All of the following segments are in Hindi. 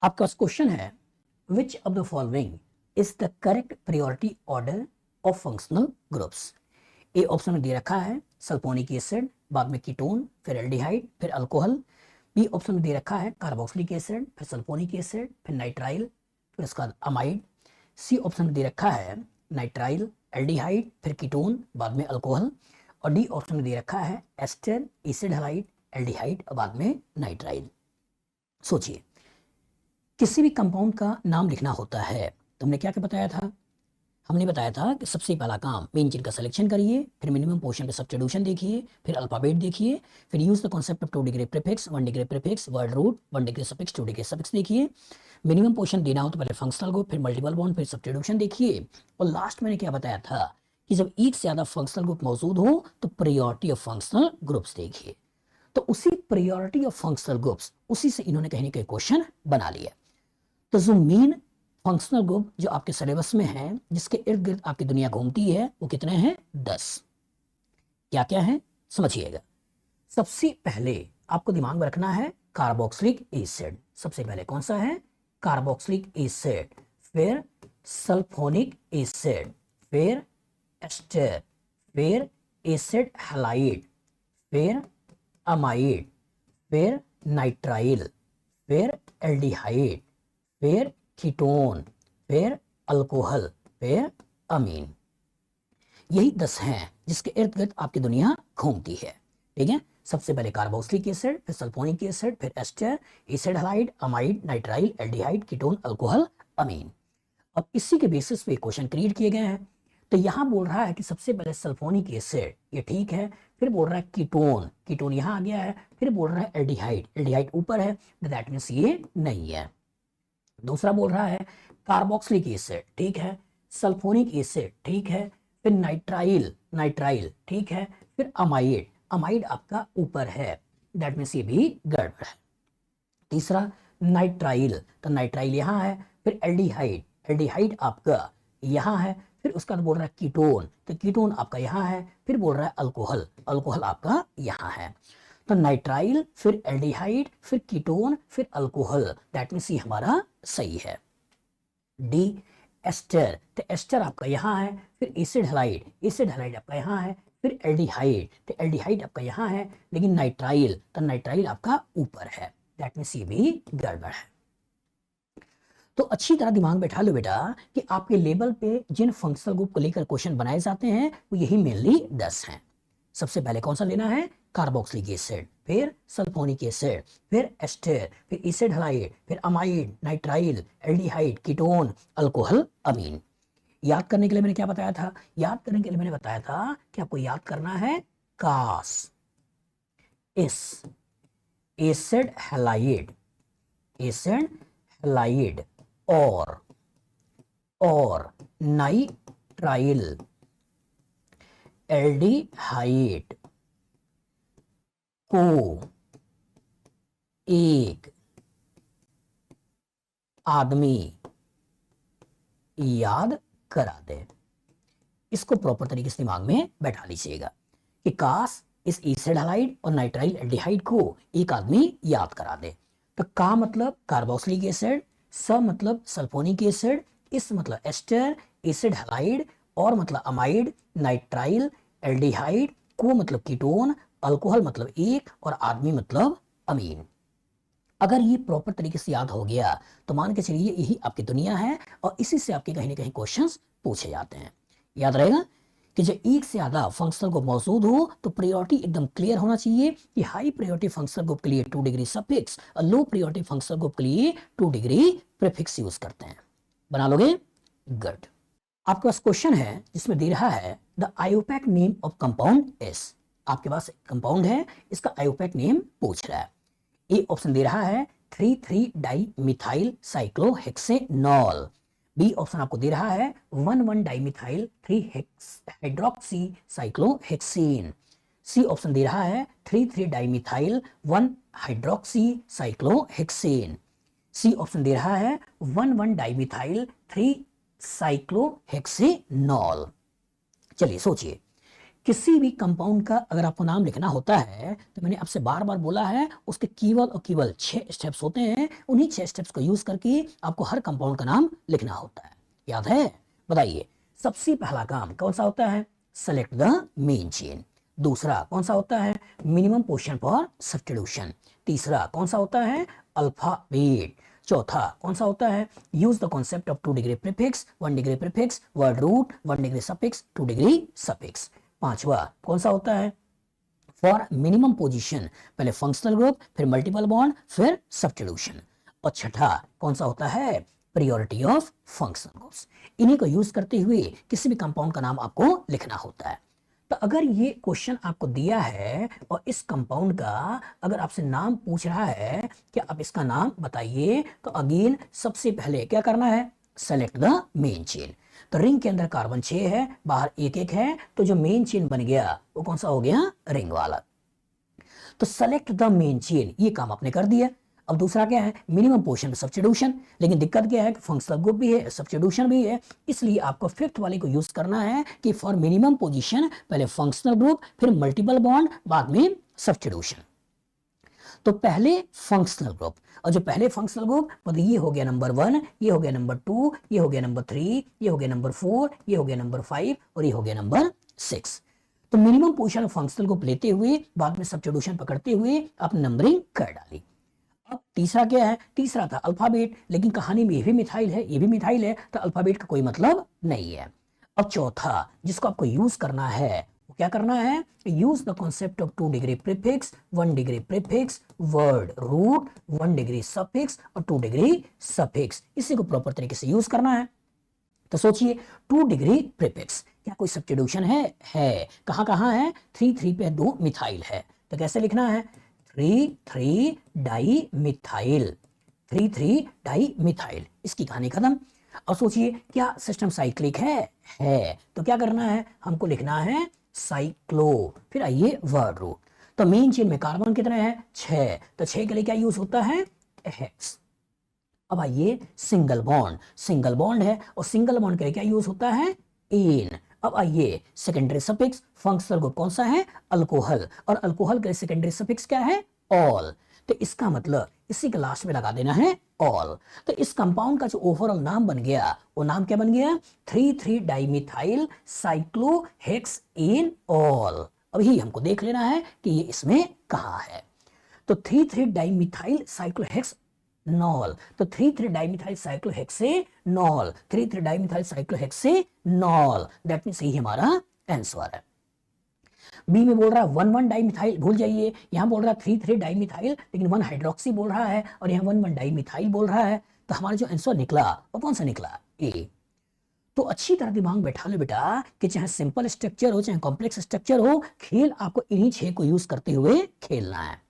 आपका पास क्वेश्चन है, which of the following is the correct priority order of functional groups. A option में दे रखा है सल्फोनिक एसिड, बाद में कीटोन, फिर एल्डिहाइड, फिर अल्कोहल। बी ऑप्शन में दे रखा है कार्बोक्सिलिक एसिड, फिर सल्फोनिक एसिड, फिर नाइट्राइल, फिर उसका बाद अमाइड। सी ऑप्शन में दे रखा है नाइट्राइल, एल्डिहाइड, फिर कीटोन, बाद में अल्कोहल। और डी ऑप्शन में दे रखा है एस्टर, एसिड हैलाइड, एल्डिहाइड और बाद में नाइट्राइल। सोचिए, किसी भी कंपाउंड का नाम लिखना होता है तो हमने क्या क्या बताया था? हमने बताया था कि सबसे पहला काम मेन चेन का सिलेक्शन करिए, फिर मिनिमम पोर्शन पे सब्स्टिट्यूशन देखिए, फिर अल्फाबेट देखिए, फिर use the concept of 2 degree prefix, 1 degree prefix, word root, 1 degree suffix, 2 degree suffix देखिए। मिनिमम पोर्शन देना हो तो पहले फंक्शनल ग्रुप, फिर मल्टीपल बॉन्ड, फिर सब्स्टिट्यूशन देखिए। और लास्ट मैंने क्या बताया था कि जब एक से ज्यादा फंक्शनल ग्रुप मौजूद हो तो प्रायोरिटी ऑफ फंक्शनल ग्रुप्स देखिए। तो उसी प्रायोरिटी ऑफ फंक्शनल ग्रुप्स, उसी से इन्होंने कहीं ना कहीं क्वेश्चन बना लिया। तो जो मेन फंक्शनल ग्रुप जो आपके सिलेबस में है, जिसके इर्द गिर्द आपकी दुनिया घूमती है, वो कितने हैं? 10। क्या क्या है समझिएगा। सबसे पहले आपको दिमाग में रखना है कार्बोक्सिलिक एसिड। सबसे पहले कौन सा है? कार्बोक्सिलिक एसिड, फिर सल्फोनिक एसिड, फिर एस्टर, फिर एसिड हैलाइड, फिर अमाइड, फिर नाइट्राइल, फिर एल्डिहाइड, फिर कीटोन, फिर अल्कोहल, फिर अमीन। यही 10 हैं जिसके इर्द गिर्द आपकी दुनिया घूमती है। ठीक है, सबसे पहले कार्बोक्सिलिक एसिड, फिर सल्फोनिक एसिड, फिर ester, acid halide, amide, nitrile, aldehyde, ketone, alcohol, amine. अब इसी के बेसिस पे क्वेश्चन क्रिएट किए गए हैं। तो यहां बोल रहा है कि सबसे पहले सल्फोनिक एसिड, ये ठीक है। फिर बोल रहा है कीटोन, कीटोन यहां आ गया है। फिर बोल रहा है एल्डिहाइड, एल्डिहाइड ऊपर है, दैट मींस ये नहीं है। दूसरा बोल रहा है कार्बोक्सिलिक एसिड, ठीक है। सल्फोनिक एसिड, ठीक है। फिर नाइट्राइल, नाइट्राइल, ठीक है। फिर अमाइड, अमाइड आपका ऊपर है, दैट मींस ये भी गड़बड़ है। तीसरा नाइट्राइल, तो नाइट्राइल यहां है। फिर एल्डिहाइड, एल्डिहाइड आपका यहां है। फिर उसका बोल रहा है कीटोन, तो कीटोन आपका यहां है। फिर बोल रहा है अल्कोहल, अल्कोहल आपका यहां है। तो नाइट्राइल, फिर एल्डिहाइड, फिर कीटोन, फिर अल्कोहल, दैट मींस ये हमारा सही है। डी एस्टर, तो एस्टर आपका यहां है। फिर एसिड हैलाइड, एसिड हैलाइड आपका यहां है। फिर एल्डिहाइड, तो एल्डिहाइड आपका यहां है, लेकिन नाइट्राइल, तो नाइट्राइल आपका ऊपर है, दैट मींस ये भी गड़बड़ है। तो अच्छी तरह दिमाग बैठा लो बेटा कि आपके लेवल पे जिन फंक्शनल ग्रुप को लेकर क्वेश्चन बनाए जाते हैं वो यही मेनली 10 हैं। सबसे पहले कौन सा लेना है? कार्बोक्सिलिक एसिड, फिर सल्फोनिक एसिड, फिर एस्टर, फिर एसिड हैलाइड, फिर amide, nitrile, aldehyde, ketone, alcohol, amine. याद करने के लिए मैंने क्या बताया था? याद करने के लिए मैंने बताया था कि आपको याद करना है कास, इस, एसिड हैलाइड, एसिड हैलाइड और नाइट्राइल, एल्डिहाइड को एक आदमी याद करा दे। इसको प्रॉपर तरीके से दिमाग में बैठा लीजिएगा कि काश इस एसिड हैलाइड और नाइट्राइल एल्डिहाइड को एक आदमी याद करा दे। तो का मतलब कार्बोक्सिलिक एसिड, स मतलब सल्फोनिक एसिड, इस मतलब एस्टर, एसिड हैलाइड, और मतलब अमाइड, नाइट्राइल, एल्डिहाइड, को मतलब कीटोन, अल्कोहल मतलब एक, और आदमी मतलब अमीन। अगर ये प्रॉपर तरीके से याद हो गया तो मान के चलिए यही आपकी दुनिया है और इसी से आपके कहीं ना कहीं क्वेश्चंस पूछे जाते हैं। याद रहेगा कि जब एक से ज्यादा फंक्शनल ग्रुप मौजूद हो तो प्रायोरिटी एकदम क्लियर होना चाहिए कि हाई प्रायोरिटी फंक्शनल ग्रुप के लिए 2 डिग्री सफिक्स और लो प्रायोरिटी फंक्शनल ग्रुप के लिए 2 डिग्री प्रीफिक्स यूज करते हैं। बना लोगे? गुड। आपके पास क्वेश्चन है जिसमें दे रहा है the IUPAC name of compound is. आपके पास कंपाउंड है, इसका आयोपैक नेम पूछ रहा है। ए ऑप्शन दे रहा है 3,3 di methyl cyclohexanol. B option आपको दे रहा है 1,1 dimethyl 3 hydroxy cyclohexane. C option दे रहा है 3,3 dimethyl 1 hydroxy cyclohexane. C option दे रहा है 1,1 डाइमिथाइल 3 साइक्लोहेक्सेनॉल। चलिए सोचिए किसी भी कंपाउंड का अगर आपको नाम लिखना होता है तो मैंने आपसे बार बार बोला है उसके केवल और केवल 6 स्टेप्स होते हैं। उन्हीं 6 स्टेप्स को यूज करके आपको हर कंपाउंड का नाम लिखना होता है। याद है? बताइए, सबसे पहला काम कौन सा होता है? Select the main chain. दूसरा कौन सा होता है? Minimum position for substitution. तीसरा कौन सा होता है? अल्फाबेट। चौथा कौन सा होता है? Use the concept of 2 degree prefix, 1 degree prefix, word root, 1 degree suffix, 2 degree suffix. पांचवा कौन सा होता है? फॉर मिनिमम पोजीशन पहले फंक्शनल ग्रुप, फिर मल्टीपल बॉन्ड, फिर सब्स्टिट्यूशन। और छठा कौन सा होता है? Priority of functional groups. इन्हीं को यूज करते हुए किसी भी कंपाउंड का नाम आपको लिखना होता है। तो अगर ये क्वेश्चन आपको दिया है और इस कंपाउंड का अगर आपसे नाम पूछ रहा है कि आप इसका नाम बताइए, तो अगेन सबसे पहले क्या करना है? Select the main chain. तो रिंग के अंदर कार्बन 6 है, बाहर एक एक है, तो जो मेन चेन बन गया वो कौन सा हो गया? रिंग वाला। तो सेलेक्ट द मेन चेन, ये काम आपने कर दिया। अब दूसरा क्या है? Minimum position substitution. लेकिन दिक्कत क्या है कि फंक्शनल ग्रुप भी है, सब्स्टिट्यूशन भी है, इसलिए आपको फिफ्थ वाले को यूज करना है कि फॉर मिनिमम पोजीशन पहले फंक्शनल ग्रुप, फिर मल्टीपल बॉन्ड, बाद में सब्स्टिट्यूशन। तो पहले फंक्शनल ग्रुप, और जो पहले फंक्शनल ग्रुप मतलब ये हो गया नंबर 1, ये हो गया नंबर 2, ये हो गया नंबर 3, ये हो गया नंबर 4, ये हो गया नंबर 5 और ये हो गया नंबर 6। तो मिनिमम पोजीशन फंक्शनल ग्रुप लेते हुए बाद में सब्स्टिट्यूशन पकड़ते हुए आपने नंबरिंग कर डाली। अब तीसरा क्या है? तीसरा था अल्फाबेट, लेकिन कहानी में ये भी मिथाइल है, ये भी मिथाइल है, तो अल्फाबेट का कोई मतलब नहीं है। अब चौथा जिसको आपको यूज करना है वो क्या करना है? Use the concept of 2 degree prefix, 1 degree prefix, word root, 1 degree suffix और 2 डिग्री सफिक्स। इसी को प्रॉपर तरीके से यूज करना है। तो सोचिए, 2 डिग्री प्रीफिक्स, क्या कोई सब्स्टिट्यूशन है? कहां कहां है? 3 पे 2 मिथाइल है, तो कैसे लिखना है? 3 डाई मिथाइल, 3 डाई मिथाइल। इसकी कहानी खत्म। और सोचिए, क्या सिस्टम साइक्लिक है, तो क्या करना है? हमको लिखना है साइक्लो, फिर आइए वर्ड रूट। तो मेन चेन में कार्बन कितने हैं? 6, तो 6 के लिए क्या यूज होता है? हेक्स। अब आइए सिंगल बॉन्ड, सिंगल बॉन्ड है और सिंगल बॉन्ड के लिए क्या यूज होता है? एन। अब आइए सेकेंडरी सफिक्स, फंक्शनल ग्रुप कौन सा है? अल्कोहल, और अल्कोहल के लिए सेकेंडरी सफिक्स क्या है? ऑल। तो इसका मतलब इसी के लास्ट में लगा देना है ऑल। तो इस कंपाउंड का जो ओवरऑल नाम बन गया वो नाम क्या बन गया? 3 डाइमिथाइल साइक्लोहेक्सेन ऑल। अभी हमको देख लेना है कि ये इसमें कहां है। तो 3 डाइमिथाइल साइक्लोहेक्सेनॉल, तो 3 dimethyl cyclohexanol, 3 dimethyl cyclohexanol, that means यही हमारा आंसर है। बी में बोल रहा है 1 डाइमिथाइल, भूल जाइए, यहां बोल रहा है 3 डाइमिथाइल, लेकिन 1 हाइड्रोक्सी बोल रहा है और यहां 1 डाइमिथाइल बोल रहा है। तो हमारा जो आंसर निकला वो कौन सा निकला? ए। तो अच्छी तरह दिमाग बैठा लो बेटा कि चाहे सिंपल स्ट्रक्चर हो चाहे कॉम्प्लेक्स स्ट्रक्चर हो, खेल आपको इन्हीं 6 को यूज करते हुए खेलना है।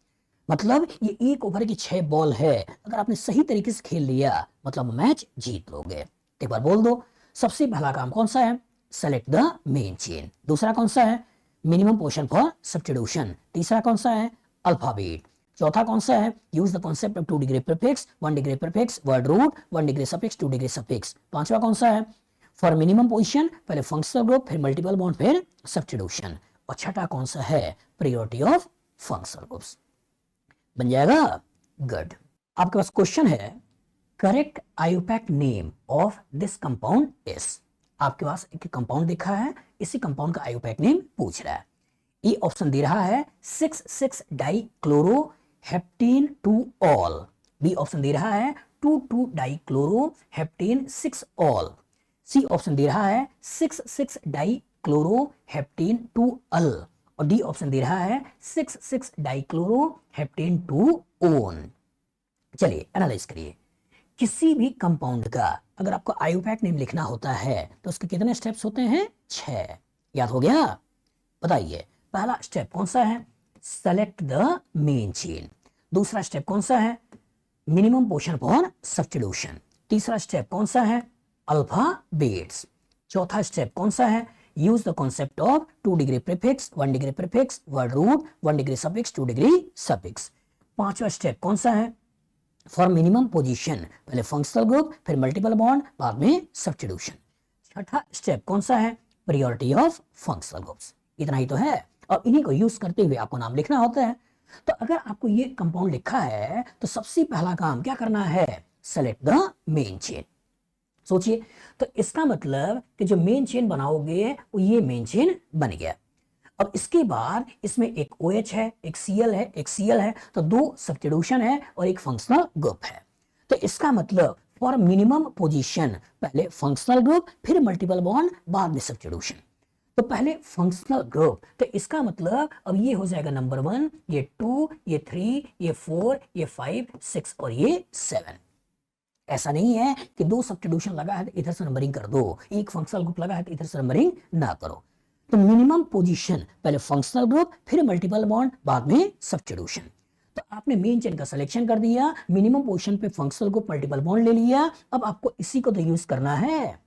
मतलब ये 1 ओवर की 6 बॉल है, अगर आपने सही तरीके से खेल लिया मतलब मैच जीत लोगे। एक बार बोल दो, सबसे पहला काम कौन सा है? Select the main chain. दूसरा कौन सा है? Minimum position for substitution. तीसरा कौन सा है? अल्फाबेट। चौथा कौन सा है? Use the concept of 2 degree prefix, 1 degree prefix, word root, 1 degree suffix, 2 degree suffix. पांचवा कौन सा है? फॉर मिनिमम पोजीशन पहले फंक्शनल ग्रुप, फिर मल्टीपल बॉन्ड, फिर सब्स्टिट्यूशन। और छठा कौन सा है? Priority of functional groups. बन जाएगा? गुड। आपके पास क्वेश्चन है, correct IUPAC name of this compound is. आपके पास एक कंपाउंड दिखा है, इसी कंपाउंड का आईयूपैक नेम पूछ रहा है। ए ऑप्शन दे रहा है 6 डाइक्लोरोहेप्टेन 2 ऑल। बी ऑप्शन दे रहा है 2 डाइक्लोरोहेप्टेन 6 ऑल। सी ऑप्शन दे रहा है 6 डाइक्लोरोहेप्टेन 2 अल। और डी ऑप्शन दे रहा है 6 डाइक्लोरोहेप्टेन 2 ओन। चलिए एनालाइज करिए। किसी भी कंपाउंड का अगर आपको आईयूपैक नेम लिखना होता है तो उसके कितने स्टेप्स होते हैं? 6। याद हो गया? बताइए, पहला स्टेप कौन सा है? Select the main chain. दूसरा स्टेप कौन सा है? Minimum position for substitution. तीसरा स्टेप कौन सा है? अल्फाबेट्स। चौथा स्टेप कौन सा है? Use the concept of 2 degree prefix, 1 degree prefix, word root, 1 degree suffix, 2 degree suffix. पांचवा स्टेप कौन सा है? फॉर मिनिमम पोजीशन पहले फंक्शनल ग्रुप, फिर मल्टीपल बॉन्ड, बाद में सब्स्टिट्यूशन। छठा स्टेप कौन सा है? Priority of functional groups. इतना ही तो है। और इन्हीं को यूज करते हुए आपको नाम लिखना होता है। तो अगर आपको ये कंपाउंड लिखा है तो सबसे पहला काम क्या करना है, सेलेक्ट द मेन चेन। सोचिए, तो इसका मतलब कि जो मेन चेन बनाओगे वो ये मेन चेन बन गया। अब इसके बाद इसमें एक OH है, एक Cl है, एक Cl है, तो 2 सब्स्टिट्यूशन है और एक फंक्शनल ग्रुप है। तो इसका मतलब फॉर मिनिमम पोजीशन पहले फंक्शनल ग्रुप, फिर मल्टीपल बॉन्ड, बाद में सब्स्टिट्यूशन। तो पहले फंक्शनल ग्रुप, तो इसका मतलब अब ये हो जाएगा नंबर 1, ये 2, ये 3, ये 4, ये 5, 6 और ये 7। ऐसा नहीं है कि 2 सब्स्टिट्यूशन लगा है तो इधर से नंबरिंग कर दो, एक फंक्शनल ग्रुप लगा है तो इधर से नंबरिंग ना करो। तो मिनिमम पोजीशन पहले फंक्शनल ग्रुप, फिर मल्टीपल बॉन्ड, बाद में सब्स्टिट्यूशन। तो आपने मेन चेन का सिलेक्शन कर दिया, मिनिमम पोजीशन पे फंक्शनल ग्रुप, मल्टीपल बॉन्ड ले लिया। अब आपको इसी को तो यूज करना है,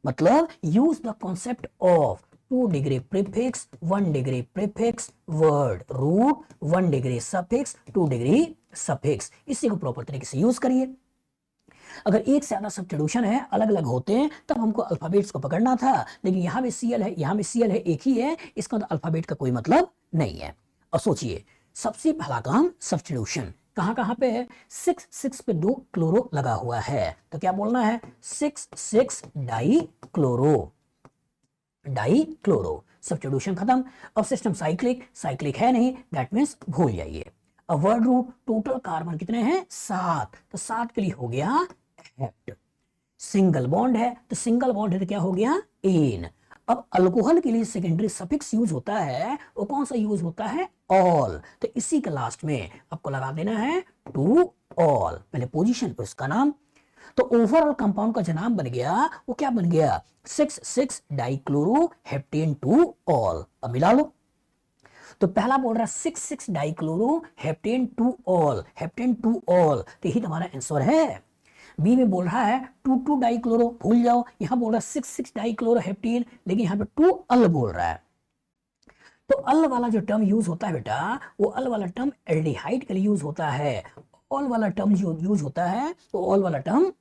मतलब use the concept of 2 degree prefix, 1 degree prefix, word root, 1 degree suffix, 2 degree suffix. इसी को प्रॉपर तरीके से यूज करिए। अगर एक से ज्यादा सब्स्टिट्यूशन है, अलग अलग होते हैं, तब हमको अल्फाबेट्स को पकड़ना था, लेकिन यहां में Cl है, यहां में Cl है, एक ही है, इसका तो अल्फाबेट का कोई मतलब नहीं है। और सोचिए, सबसे पहला काम सब्स्टिट्यूशन कहां कहां पे है, 6 पे 2 क्लोरो लगा हुआ है, तो क्या बोलना है, 6 die chloro, die chloro. Substitution खत्म। अब सिस्टम साइक्लिक है नहीं, दैट मीन्स भूल जाइए। अब वर्ड रूट, टोटल कार्बन कितने हैं, 7, तो 7 के लिए हो गया हेप्ट। सिंगल बॉन्ड है तो सिंगल बॉन्ड है तो क्या हो गया, एन। अब अल्कोहल के लिए सेकेंडरी सफिक्स यूज होता है, वो कौन सा यूज होता है, ऑल। तो इसी के लास्ट में आपको लगा देना है टू ऑल, पहले पोजीशन पर उसका नाम। तो ओवरऑल कंपाउंड का जो नाम बन गया वो क्या बन गया, 6 डाइक्लोरो हेप्टेन 2 ऑल। अब मिला लो, तो पहला बोल रहा है 6 dichloro heptane 2 all, heptane 2 all, तो यही तुम्हारा आंसर है। बी में बोल रहा है 2 डाइक्लोरो, भूल जाओ, यहां बोल रहा है 6 डाइक्लोरो हेप्टेन, लेकिन यहां पे 2 अल बोल रहा है। तो अल वाला जो टर्म यूज होता है बेटा, वो अल वाला टर्म एल्डिहाइड के लिए यूज होता है। ऑल वाला टर्म जो यूज होता है, तो ऑल वाला टर्म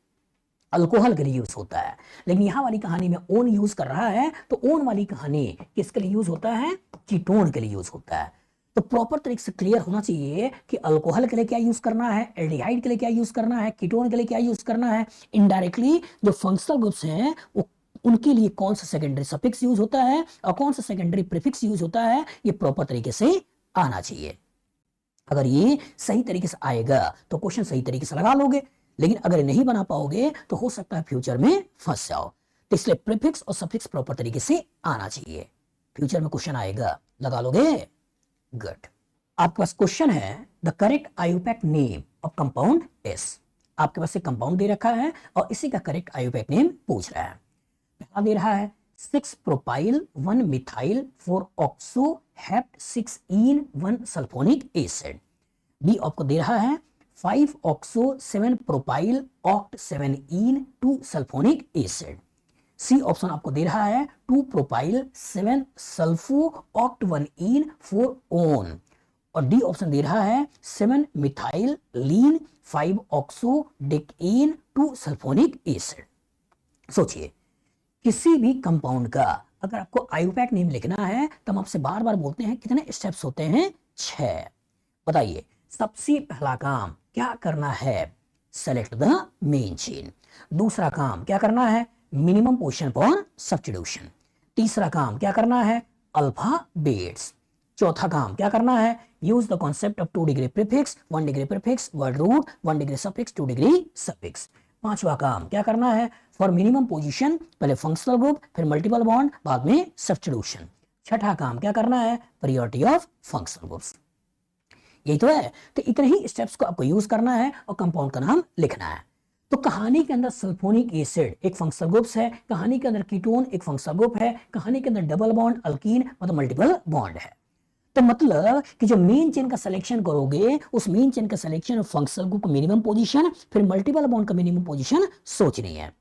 अल्कोहल के लिए यूज होता है। लेकिन यहां वाली कहानी में ओन यूज कर रहा है, तो ओन वाली कहानी किसके लिए यूज होता है, कीटोन के लिए यूज होता है। तो प्रॉपर तरीके से क्लियर होना चाहिए कि अल्कोहल के लिए क्या यूज करना है, एल्डिहाइड के लिए क्या यूज करना है, कीटोन के लिए क्या यूज करना है। इनडायरेक्टली जो फंक्शनल ग्रुप्स हैं वो उनके लिए कौन सा सेकेंडरी सफिक्स यूज होता है और कौन सा सेकेंडरी प्रीफिक्स यूज होता है, ये प्रॉपर तरीके से आना चाहिए। अगर ये सही तरीके से आएगा तो क्वेश्चन सही तरीके से लगा लोगे, लेकिन अगर नहीं बना पाओगे तो हो सकता है फ्यूचर में फंस जाओ। तो इसलिए प्रीफिक्स और सफिक्स प्रॉपर तरीके से आना चाहिए, फ्यूचर में क्वेश्चन आएगा, लगा लोगे। गुड। आपके पास क्वेश्चन है, the correct IUPAC name of compound is. आपके पास एक कंपाउंड दे रखा है और इसी का करेक्ट आयुपैक नेम पूछ रहा है। पहला दे रहा है 6 प्रोपाइल 1 मिथाइल 4 ऑक्सो हेप्ट 6 इन 1 सल्फोनिक एसिड। बी आपको दे रहा है 5 ऑक्सो 7 प्रोपाइल ऑक्ट 7 इन 2 सल्फोनिक एसिड। सी ऑप्शन आपको दे रहा है 2 propyl 7 sulpho oct 1 ene 4 own. और डी ऑप्शन दे रहा है 7 मिथाइल लीन 5 ऑक्सो डेकेन 2 सल्फोनिक एसिड। सोचिए, किसी भी कंपाउंड का अगर आपको आयुपैक नेम लिखना है तो हम आपसे बार बार बोलते हैं कितने स्टेप्स होते हैं, 6। बताइए, सबसे पहला काम क्या करना है, सेलेक्ट द मेन चेन। दूसरा काम क्या करना है, मिनिमम पोजीशन फॉर सब्स्टिट्यूशन। तीसरा काम क्या करना है, अल्फाबेट्स। चौथा काम क्या करना है, use the concept of 2 degree prefix, 1 degree prefix, word root, 1 degree suffix, 2 degree suffix. पांचवा काम क्या करना है, फॉर मिनिमम पोजीशन पहले फंक्शनल ग्रुप, फिर मल्टीपल बॉन्ड, बाद में सब्स्टिट्यूशन। छठा काम क्या करना है, प्रायोरिटी ऑफ फंक्शनल ग्रुप्स। यही तो है। तो इतने ही स्टेप्स को आपको यूज करना है और कंपाउंड का नाम लिखना है। तो कहानी के अंदर सल्फोनिक एसिड एक फंक्शनल ग्रुप है, कहानी के अंदर कीटोन एक फंक्शनल ग्रुप है, कहानी के अंदर डबल बॉन्ड अल्कीन मतलब मल्टीपल बॉन्ड है। तो मतलब कि जो मेन चेन का सिलेक्शन करोगे, उस मेन चेन का सिलेक्शन फंक्शनल ग्रुप का मिनिमम पोजीशन, फिर मल्टीपल बॉन्ड का मिनिमम पोजीशन सोचनी है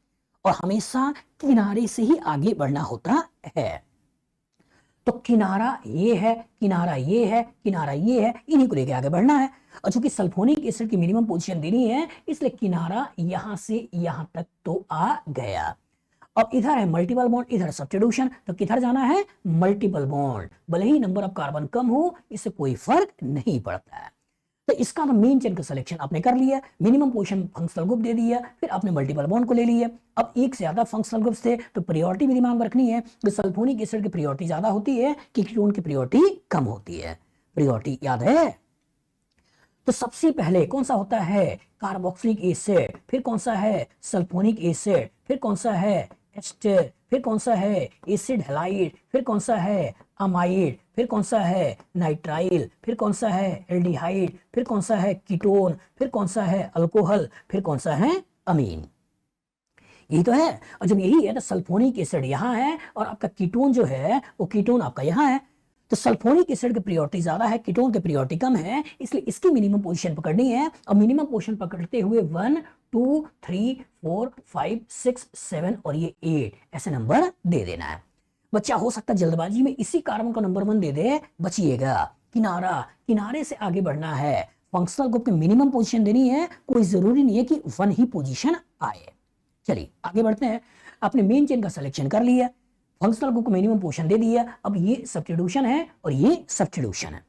और हमेशा किनारे से ही आगे बढ़ना होता है। तो किनारा ये है, किनारा ये है, किनारा ये है, इन्हीं को लेके आगे बढ़ना है। और चूंकि सल्फोनिक एसिड की मिनिमम पोजीशन देनी है, इसलिए किनारा यहां से यहां तक तो आ गया। अब इधर है मल्टीपल बॉन्ड, इधर सब्स्टिट्यूशन, तो किधर जाना है, मल्टीपल बॉन्ड। भले ही नंबर ऑफ कार्बन कम हो, इससे कोई फर्क नहीं पड़ता है। तो इसका तो मेन चेन का सिलेक्शन आपने कर लिया, मिनिमम पोजीशन फंक्शनल ग्रुप दे दिया, फिर आपने मल्टीपल बॉन्ड को ले लिया। अब एक से ज्यादा फंक्शनल ग्रुप्स थे तो प्रायोरिटी भी दिमाग में रखनी है, तो सल्फोनिक एसिड की प्रायोरिटी ज्यादा होती है कि कीटोन की प्रायोरिटी कम होती है। प्रायोरिटी याद है? तो सबसे पहले कौन सा होता है, कार्बोक्सिलिक एसिड, फिर कौन सा है, सल्फोनिक एसिड, फिर कौन सा है, एस्टर, फिर कौन सा है, एसिड हैलाइड, फिर कौन सा है, अमाइड, फिर कौन सा है, नाइट्राइल, फिर कौन सा है, एल्डिहाइड, फिर कौन सा है, कीटोन, फिर कौन सा है, अल्कोहल, फिर कौन सा है, अमीन। यही तो है। और जब यही है तो सल्फोनिक एसिड यहाँ है और आपका कीटोन जो है वो कीटोन आपका यहाँ है। तो सल्फोनिक एसिड की प्रायोरिटी ज्यादा है, कीटोन की प्रायोरिटी कम है, इसलिए इसकी मिनिमम पोजीशन पकड़नी है। और मिनिमम पोजीशन पकड़ते हुए 1 2 3 4 5 6 7 और ये 8 ऐसे नंबर दे देना है। बच्चा हो सकता है जल्दबाजी में इसी कार्बन का नंबर 1 दे दे, बचिएगा। किनारे से आगे बढ़ना है, फंक्शनल ग्रुप की मिनिमम पोजीशन देनी है, कोई जरूरी नहीं है कि 1 ही पोजीशन आए। चलिए आगे बढ़ते हैं। आपने मेन चेन का सिलेक्शन कर लिया, फंक्शनल ग्रुप को मिनिमम पोजीशन दे दिया। अब ये सब्स्टिट्यूशन है और ये सब्स्टिट्यूशन है।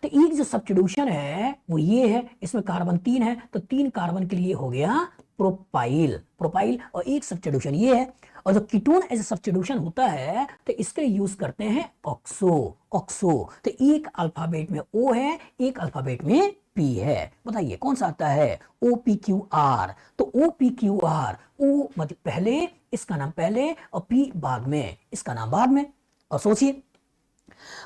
तो एक जो सब्स्टिट्यूशन है वो ये है, इसमें कार्बन 3 है, तो 3 कार्बन के लिए हो गया प्रोपाइल, और एक सब्स्टिट्यूशन ये है। और जो कीटोन एज सब्स्टिट्यूशन होता है तो इसके लिए यूज करते हैं ऑक्सो। तो एक अल्फाबेट में O है, एक अल्फाबेट में P है। बताइए कौन सा आता है, OPQR। तो OPQR, O मतलब पहले, इसका नाम पहले, और P बाद में, इसका नाम बाद में। और सोचिए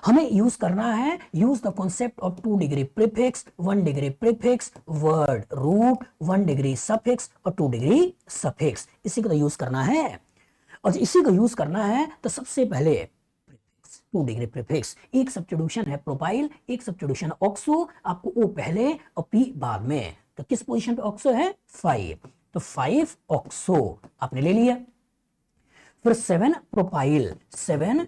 हमें यूज करना है, use the concept of 2 degree prefix, 1 degree prefix, word root, 1 degree suffix और 2 डिग्री सफिक्स, इसी को तो यूज करना है। और इसी को यूज करना है तो सबसे पहले 2 डिग्री प्रीफिक्स, एक सब्स्टिट्यूशन है प्रोपाइल, एक सब्स्टिट्यूशन ऑक्सो, आपको O पहले और P बाद में। तो किस पोजीशन पे ऑक्सो है, 5, तो 5 ऑक्सो आपने ले लिया। फिर 7 प्रोपाइल, 7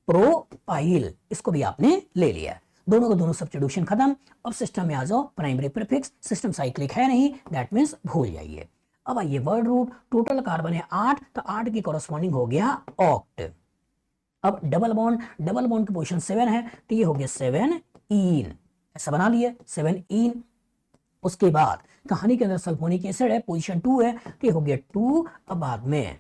प्रोपाइल, इसको भी आपने ले लिया। दोनों को दोनों सब्स्टिट्यूशन खत्म। अब सिस्टम में आ जाओ, प्राइमरी प्रीफिक्स, सिस्टम साइक्लिक है नहीं, दैट मींस भूल जाइए। अब आइए वर्ड रूट, टोटल कार्बन है 8, तो 8 की कॉरस्पॉन्डिंग हो गया ऑक्ट। अब डबल बॉन्ड की पोजीशन 7 है, तो ये हो गया 7 इन, ऐसा बना लिया 7 इन। उसके बाद कहानी के अंदर सल्फोनिक एसिड है, पोजीशन 2 है, तो ये हो गया 2। अब बाद में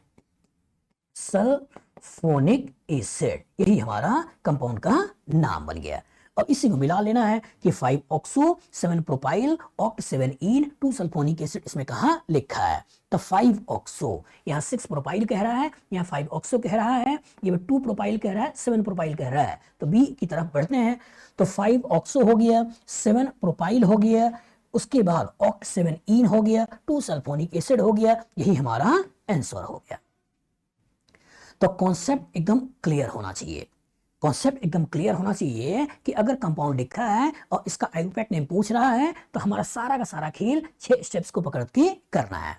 सल्फोनिक एसिड, यही हमारा कंपाउंड का नाम बन गया। अब इसी को मिला लेना है कि 5 ऑक्सो, 7 प्रोपाइल, ऑक्ट 7 इन, 2 सल्फोनिक एसिड इसमें कहा लिखा है। तो 5 ऑक्सो, यहाँ 6 प्रोपाइल कह रहा है, यहाँ 5 ऑक्सो कह रहा है, ये 2 प्रोपाइल कह रहा है, 7 प्रोपाइल कह रहा है, तो बी की तरफ बढ़ते हैं। तो 5 ऑक्सो हो गया, 7 प्रोपाइल हो गया, उसके बाद ऑक्ट 7 इन हो गया, 2 सल्फोनिक एसिड हो गया, यही हमारा आंसर हो गया। तो कॉन्सेप्ट एकदम क्लियर होना चाहिए, कॉन्सेप्ट एकदम क्लियर होना चाहिए कि अगर कंपाउंड लिखा है और इसका आईयूपैक नेम पूछ रहा है तो हमारा सारा का सारा खेल 6 स्टेप्स को पकड़ के करना है।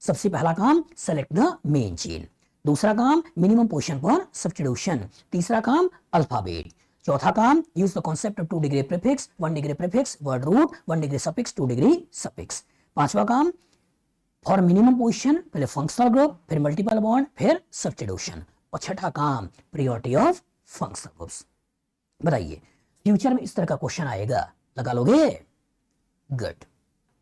सबसे पहला काम सेलेक्ट द मेन चेन, दूसरा काम मिनिमम पोजीशन फॉर सब्स्टिट्यूशन, तीसरा काम अल्फाबेट, चौथा काम use the concept of 2 degree prefix, 1 degree prefix, word root, 1 degree suffix, 2 degree suffix, पांचवा काम फॉर मिनिमम पोजीशन, पहले फंक्शनल ग्रुप, फिर मल्टीपल बॉन्ड, फिर सब्स्टिट्यूशन, और छठा काम प्रायोरिटी ऑफ फंक्शनल ग्रुप्स। बताइए फ्यूचर में इस तरह का क्वेश्चन आएगा, लगा लोगे? गुड।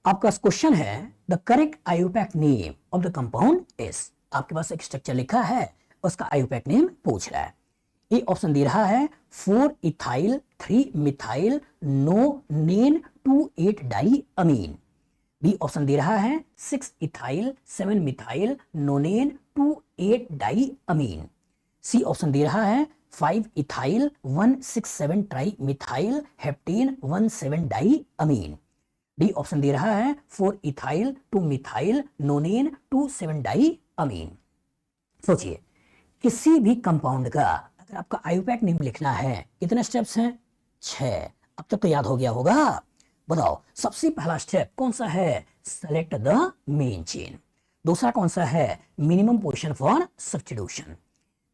आपका क्वेश्चन है the correct IUPAC name of the compound is, आपके पास एक स्ट्रक्चर लिखा है, उसका आईयूपैक नेम पूछ रहा है। ए ऑप्शन दे रहा है 4 ethyl 3 methyl nonene 2,8 di amine. B option दे रहा है 6 ethyl 7 methyl nonene 2,8 di amine. C option दे रहा है 5 ethyl 1,6,7 tri methyl heptane 1,7 di amine. D option दे रहा है 4 ethyl 2 methyl nonene 2,7 di amine. सोचिए किसी भी कंपाउंड का अगर आपका आईयूपैक नेम लिखना है कितने स्टेप्स हैं? 6। अब तक तो याद हो गया होगा। बताओ सबसे पहला स्टेप कौन सा है? Select the main chain. दूसरा कौन सा है? Minimum position for substitution.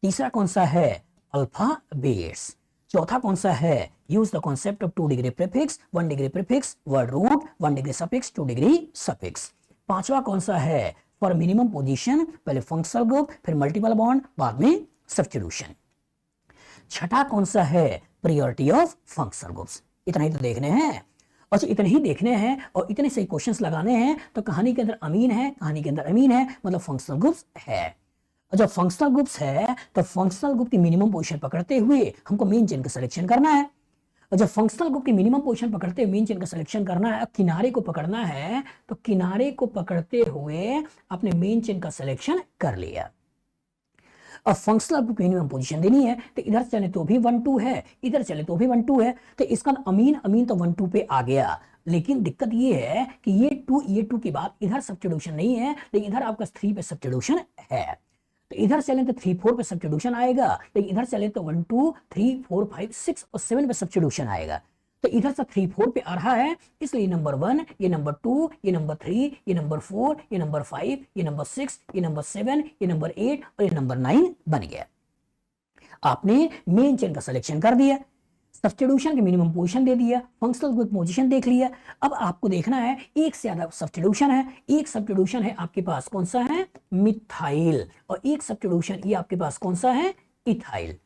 तीसरा कौन सा है? अल्फाबेट्स। चौथा कौन सा है? Use the concept of 2 degree prefix, 1 degree prefix, word root, 1 degree suffix, 2 degree suffix. पांचवा कौन सा है? फॉर मिनिमम पोजीशन पहले फंक्शनल ग्रुप, फिर मल्टीपल बॉन्ड, बाद में सब्स्टिट्यूशन। छठा कौन सा है? Priority of functional groups. इतना ही तो देखने हैं। अच्छा, इतने ही देखने हैं और इतने से क्वेश्चंस लगाने हैं। तो कहानी के अंदर अमीन है, कहानी के अंदर अमीन है, मतलब फंक्शनल ग्रुप्स है। और जब फंक्शनल ग्रुप्स है तो फंक्शनल ग्रुप की मिनिमम पोजीशन पकड़ते हुए हमको मेन चेन का सिलेक्शन करना है। और जब फंक्शनल ग्रुप की मिनिमम पोजीशन पकड़ते हुए मेन चेन का सिलेक्शन करना है, किनारे को पकड़ना है, तो किनारे को पकड़ते हुए अपने मेन चेन का सिलेक्शन कर लिया। अब फंक्शनल ग्रुप मिनिमम पोजीशन देनी है, तो इधर चले तो भी 1 2 है, इधर चले तो भी 1 2 है, तो इसका अमीन अमीन तो 1 2 पे आ गया। लेकिन दिक्कत ये है कि ये 2 के बाद इधर सब्स्टिट्यूशन नहीं है, लेकिन इधर आपका 3 पे सब्स्टिट्यूशन है। तो इधर चले तो 3 4 पे सब्स्टिट्यूशन आएगा, लेकिन इधर चले तो 1 2 3 4 5 6 और 7 पे सब्स्टिट्यूशन आएगा। तो इधर से 3 4 पे आ रहा है, इसलिए नंबर 1, ये नंबर 2, ये नंबर 3, ये नंबर 4, ये नंबर 5, ये नंबर 6, ये नंबर 7, ये नंबर 8 और ये नंबर 9 बन गया। आपने मेन चेन का सिलेक्शन कर दिया, सब्स्टिट्यूशन की मिनिमम पोजीशन दे दिया, फंक्शनल ग्रुप पोजीशन देख लिया। अब आपको देखना है एक से ज्यादा सब्स्टिट्यूशन है। एक सब्स्टिट्यूशन है आपके पास कौन सा है? मिथाइल। और एक सब्स्टिट्यूशन ये आपके पास कौन सा है? इथाइल।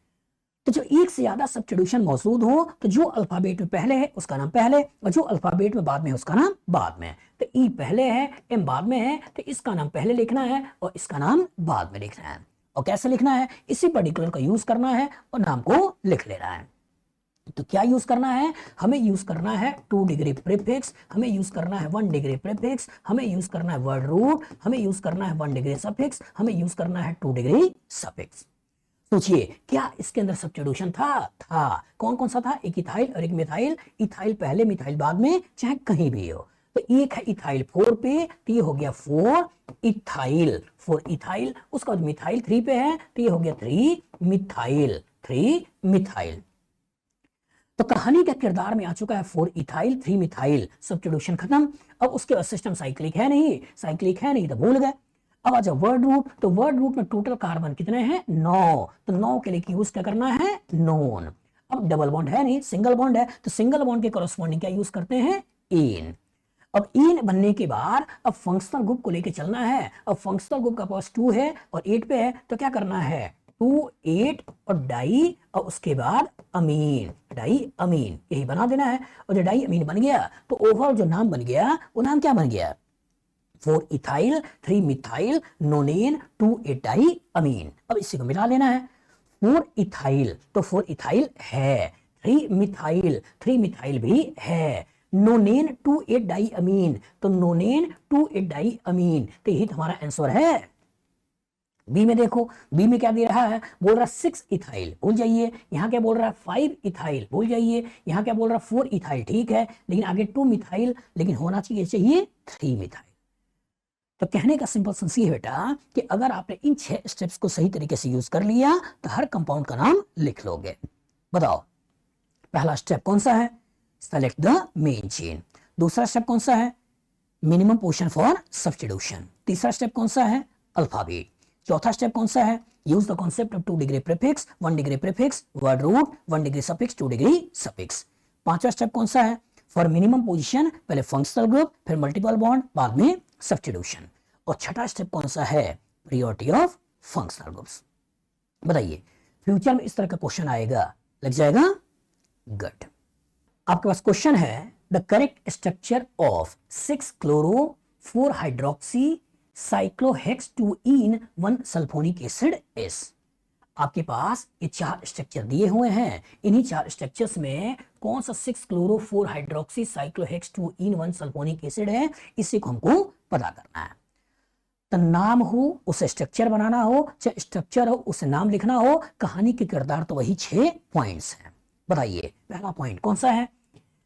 तो जब एक से ज्यादा सब्स्टिट्यूशन मौजूद हो तो जो अल्फाबेट में पहले है उसका नाम पहले, और जो अल्फाबेट में बाद में है उसका नाम बाद में। तो ई पहले है, एम बाद में है, तो इसका नाम पहले लिखना है और इसका नाम बाद में लिखना है। और कैसे लिखना है? इसी पर्टिकुलर का यूज करना है और नाम को लिख लेना है। तो क्या यूज करना है? हमें यूज करना है 2 डिग्री प्रीफिक्स, हमें यूज करना है 1 डिग्री प्रीफिक्स, हमें यूज करना है वर्ड रूट, हमें यूज करना है 1 डिग्री सफिक्स, हमें यूज करना है 2 डिग्री सफिक्स। सोचिए, क्या इसके अंदर सब्स्टिट्यूशन था? कौन कौन सा था? एक इथाइल और एक मिथाइल। इथाइल पहले, मिथाइल बाद में, चाहे कहीं भी हो। तो एक है इथाइल 4 पे, तो ये हो गया 4 इथाइल, 4 इथाइल। उसका बाद मिथाइल 3 पे है, तो ये हो गया 3 मिथाइल, 3 मिथाइल। तो कहानी का किरदार में आ चुका है 4 इथाइल 3 मिथाइल, सब्स्टिट्यूशन खत्म। अब उसके बाद सिस्टम साइक्लिक है नहीं तो भूल गए। अब आ जाओ वर्ड रूट, तो वर्ड रूट में टोटल कार्बन कितने हैं? 9। तो 9 के लिए यूज क्या करना है? नोन। अब डबल बॉन्ड है नहीं, सिंगल बॉन्ड है, तो सिंगल बॉन्ड के कॉरस्पॉन्डिंग क्या यूज करते हैं? इन। अब इन बनने के बाद अब फंक्शनल ग्रुप को लेके चलना है। अब फंक्शनल ग्रुप का पास 2 है और 8 पे है, तो क्या करना है? 2 8 और डाई और उसके बाद अमीन, डाई अमीन, यही बना देना है। और जब डाई अमीन बन गया तो ओवरऑल जो नाम बन गया वो नाम क्या बन गया? 4 इथाइल 3 मिथाइल नोनेन 2 डाई अमीन। अब इसी को मिला लेना है। 4 इथाइल तो 4 इथाइल है, 3 मिथाइल भी है, नोनेन 2 डाई अमीन तो नोनेन 2 डाई अमीन। तो यही हमारा आंसर है। बी में देखो, बी में क्या दे रहा है? बोल रहा है 6 इथाइल, भूल जाइए। यहाँ क्या बोल रहा है? 5 इथाइल, भूल जाइए। यहाँ क्या बोल रहा है? 4 इथाइल, ठीक है, लेकिन आगे 2 मिथाइल, लेकिन होना चाहिए 3 मिथाइल। तो कहने का सिंपल सेंस ये है बेटा कि अगर आपने इन 6 स्टेप्स को सही तरीके से यूज कर लिया तो हर कंपाउंड का नाम लिख लोगे। बताओ, पहला स्टेप कौन सा है? Select the main chain. दूसरा स्टेप कौन सा है? Minimum position for substitution. तीसरा स्टेप कौन सा है? अल्फाबेट। चौथा स्टेप कौन सा है? Use the concept of 2 degree prefix, 1 degree prefix, word root, 1 degree suffix, 2 degree suffix. पांचवा स्टेप कौन सा है? फॉर मिनिमम पोजीशन पहले फंक्शनल ग्रुप, फिर मल्टीपल बॉन्ड, बाद में सब्स्टिट्यूशन। और छठा स्टेप कौन सा है? Priority of functional groups. बताइए, फ्यूचर में इस तरह का क्वेश्चन आएगा, लग जाएगा? गुड। आपके पास क्वेश्चन है the correct structure of 6 chloro 4 hydroxy साइक्लोहेक्स-2-ene 1 सल्फोनिक एसिड इज। आपके पास ये 4 स्ट्रक्चर दिए हुए हैं। इन्हीं 4 स्ट्रक्चर्स में कौन सा 6 क्लोरो 4 हाइड्रोक्सी साइक्लोहेक्स-2-ene 1 सल्फोनिक एसिड है, इसी को हमको पता करना है। तो नाम हो उसे स्ट्रक्चर बनाना हो, चाहे स्ट्रक्चर हो उसे नाम लिखना हो, कहानी के किरदार तो वही 6 पॉइंट्स हैं। बताइए, पहला पॉइंट कौन सा है?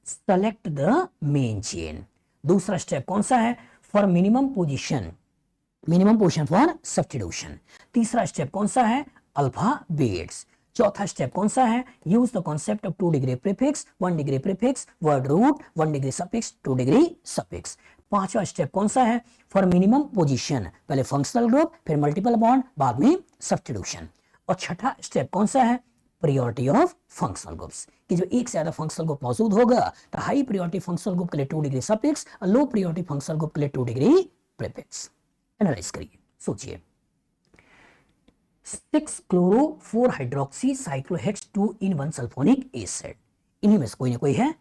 Select the main chain. दूसरा स्टेप कौन सा है? For minimum position for substitution. तीसरा स्टेप कौन सा है? अल्फाबेट्स। चौथा स्टेप कौन सा है? Use the concept of 2 degree prefix, 1 degree prefix, word root, 1 degree suffix, 2 degree suffix. पांचवा स्टेप कौन सा है? फॉर मिनिमम पोजीशन पहले फंक्शनल ग्रुप, फिर मल्टीपल बॉन्ड, बाद में सब्स्टिट्यूशन। और छठा स्टेप कौन सा है? प्रायोरिटी ऑफ फंक्शनल ग्रुप्स, कि जो एक से ज्यादा फंक्शनल ग्रुप मौजूद होगा तो हाई प्रायोरिटी फंक्शनल ग्रुप के लिए 2 डिग्री सफिक्स और लो प्रायोरिटी फंक्शनल ग्रुप के लिए 2 डिग्री प्रीफिक्स। एनालाइज करिए, सोचिए। 6 chloro 4 hydroxy साइक्लोहेक्स 2 en 1 sulphonic acid, इन्हीं में से कोई ना कोई है,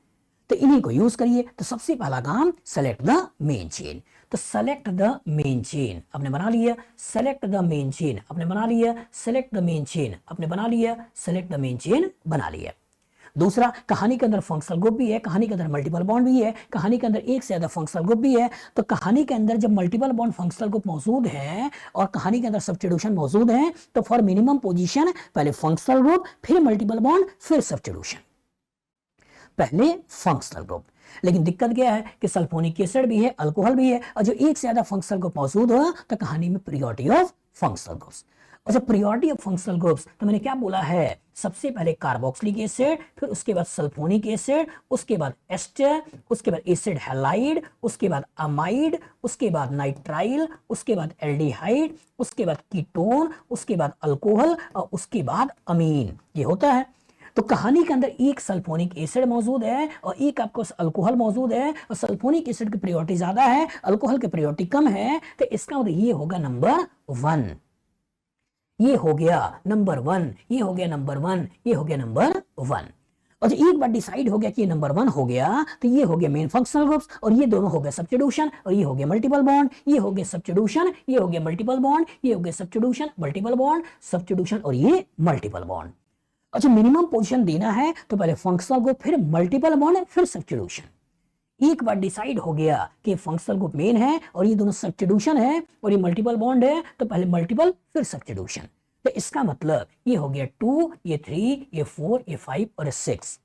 तो इन्हीं को यूज करिए। तो सबसे पहला काम सेलेक्ट द मेन चेन, तो सेलेक्ट द मेन चेन आपने बना लिया, सेलेक्ट द मेन चेन आपने बना लिया, सेलेक्ट द मेन चेन आपने बना लिया, सेलेक्ट द मेन चेन बना लिया। दूसरा, कहानी के अंदर फंक्शनल ग्रुप भी है, कहानी के अंदर मल्टीपल बॉन्ड भी है, कहानी के अंदर एक से ज्यादा फंक्शनल ग्रुप भी है। तो कहानी के अंदर जब मल्टीपल बॉन्ड फंक्शनल ग्रुप मौजूद है और कहानी के अंदर सब्स्टिट्यूशन मौजूद है, तो फॉर मिनिमम पोजीशन पहले फंक्शनल ग्रुप, फिर मल्टीपल बॉन्ड, फिर सब्स्टिट्यूशन, पहले फंक्शनल ग्रुप। लेकिन दिक्कत क्या है कि सल्फोनिक एसिड भी है, अल्कोहल भी है, और जो एक से ज्यादा फंक्शनल ग्रुप मौजूद हो तो कहानी में प्रियोरिटी ऑफ फंक्शनल ग्रुप्स। और जब प्रियोरिटी ऑफ फंक्शनल ग्रुप्स, तो मैंने क्या बोला है, सबसे पहले कार्बोक्सिलिक एसिड, फिर उसके बाद सल्फोनिक एसिड, उसके बाद एस्टर, उसके बाद एसिड हैलाइड, उसके बाद अमाइड, उसके बाद नाइट्राइल, उसके बाद एल्डिहाइड, उसके बाद कीटोन, उसके बाद अल्कोहल, और उसके बाद अमीन। ये होता है। तो कहानी के अंदर एक सल्फोनिक एसिड मौजूद है और एक आपको अल्कोहल मौजूद है, और सल्फोनिक एसिड की प्रायोरिटी ज्यादा है, अल्कोहल की प्रायोरिटी कम है, तो इसका मतलब ये होगा नंबर 1, ये हो गया नंबर 1, ये हो गया नंबर 1, ये हो गया नंबर 1। और जब एक बार डिसाइड हो गया कि ये नंबर 1 हो गया, तो ये हो गया मेन फंक्शनल ग्रुप्स, और ये दोनों हो गए सब्स्टिट्यूशन, और ये हो गया मल्टीपल बॉन्ड, ये हो गया सब्स्टिट्यूशन, ये हो गया मल्टीपल बॉन्ड, ये हो गया सब्स्टिट्यूशन, मल्टीपल बॉन्ड, सब्स्टिट्यूशन, और ये मल्टीपल बॉन्ड। अच्छा, मिनिमम पोजीशन देना है तो पहले फंक्शनल ग्रुप, फिर मल्टीपल बॉन्ड, फिर सब्स्टिट्यूशन। एक बार डिसाइड हो गया कि फंक्शनल ग्रुप मेन है और ये दोनों सब्स्टिट्यूशन है और ये मल्टीपल बॉन्ड है, तो पहले मल्टीपल फिर सब्स्टिट्यूशन। तो इसका मतलब ये हो गया 2, ये 3, ये 4, ये 5 और ये 6।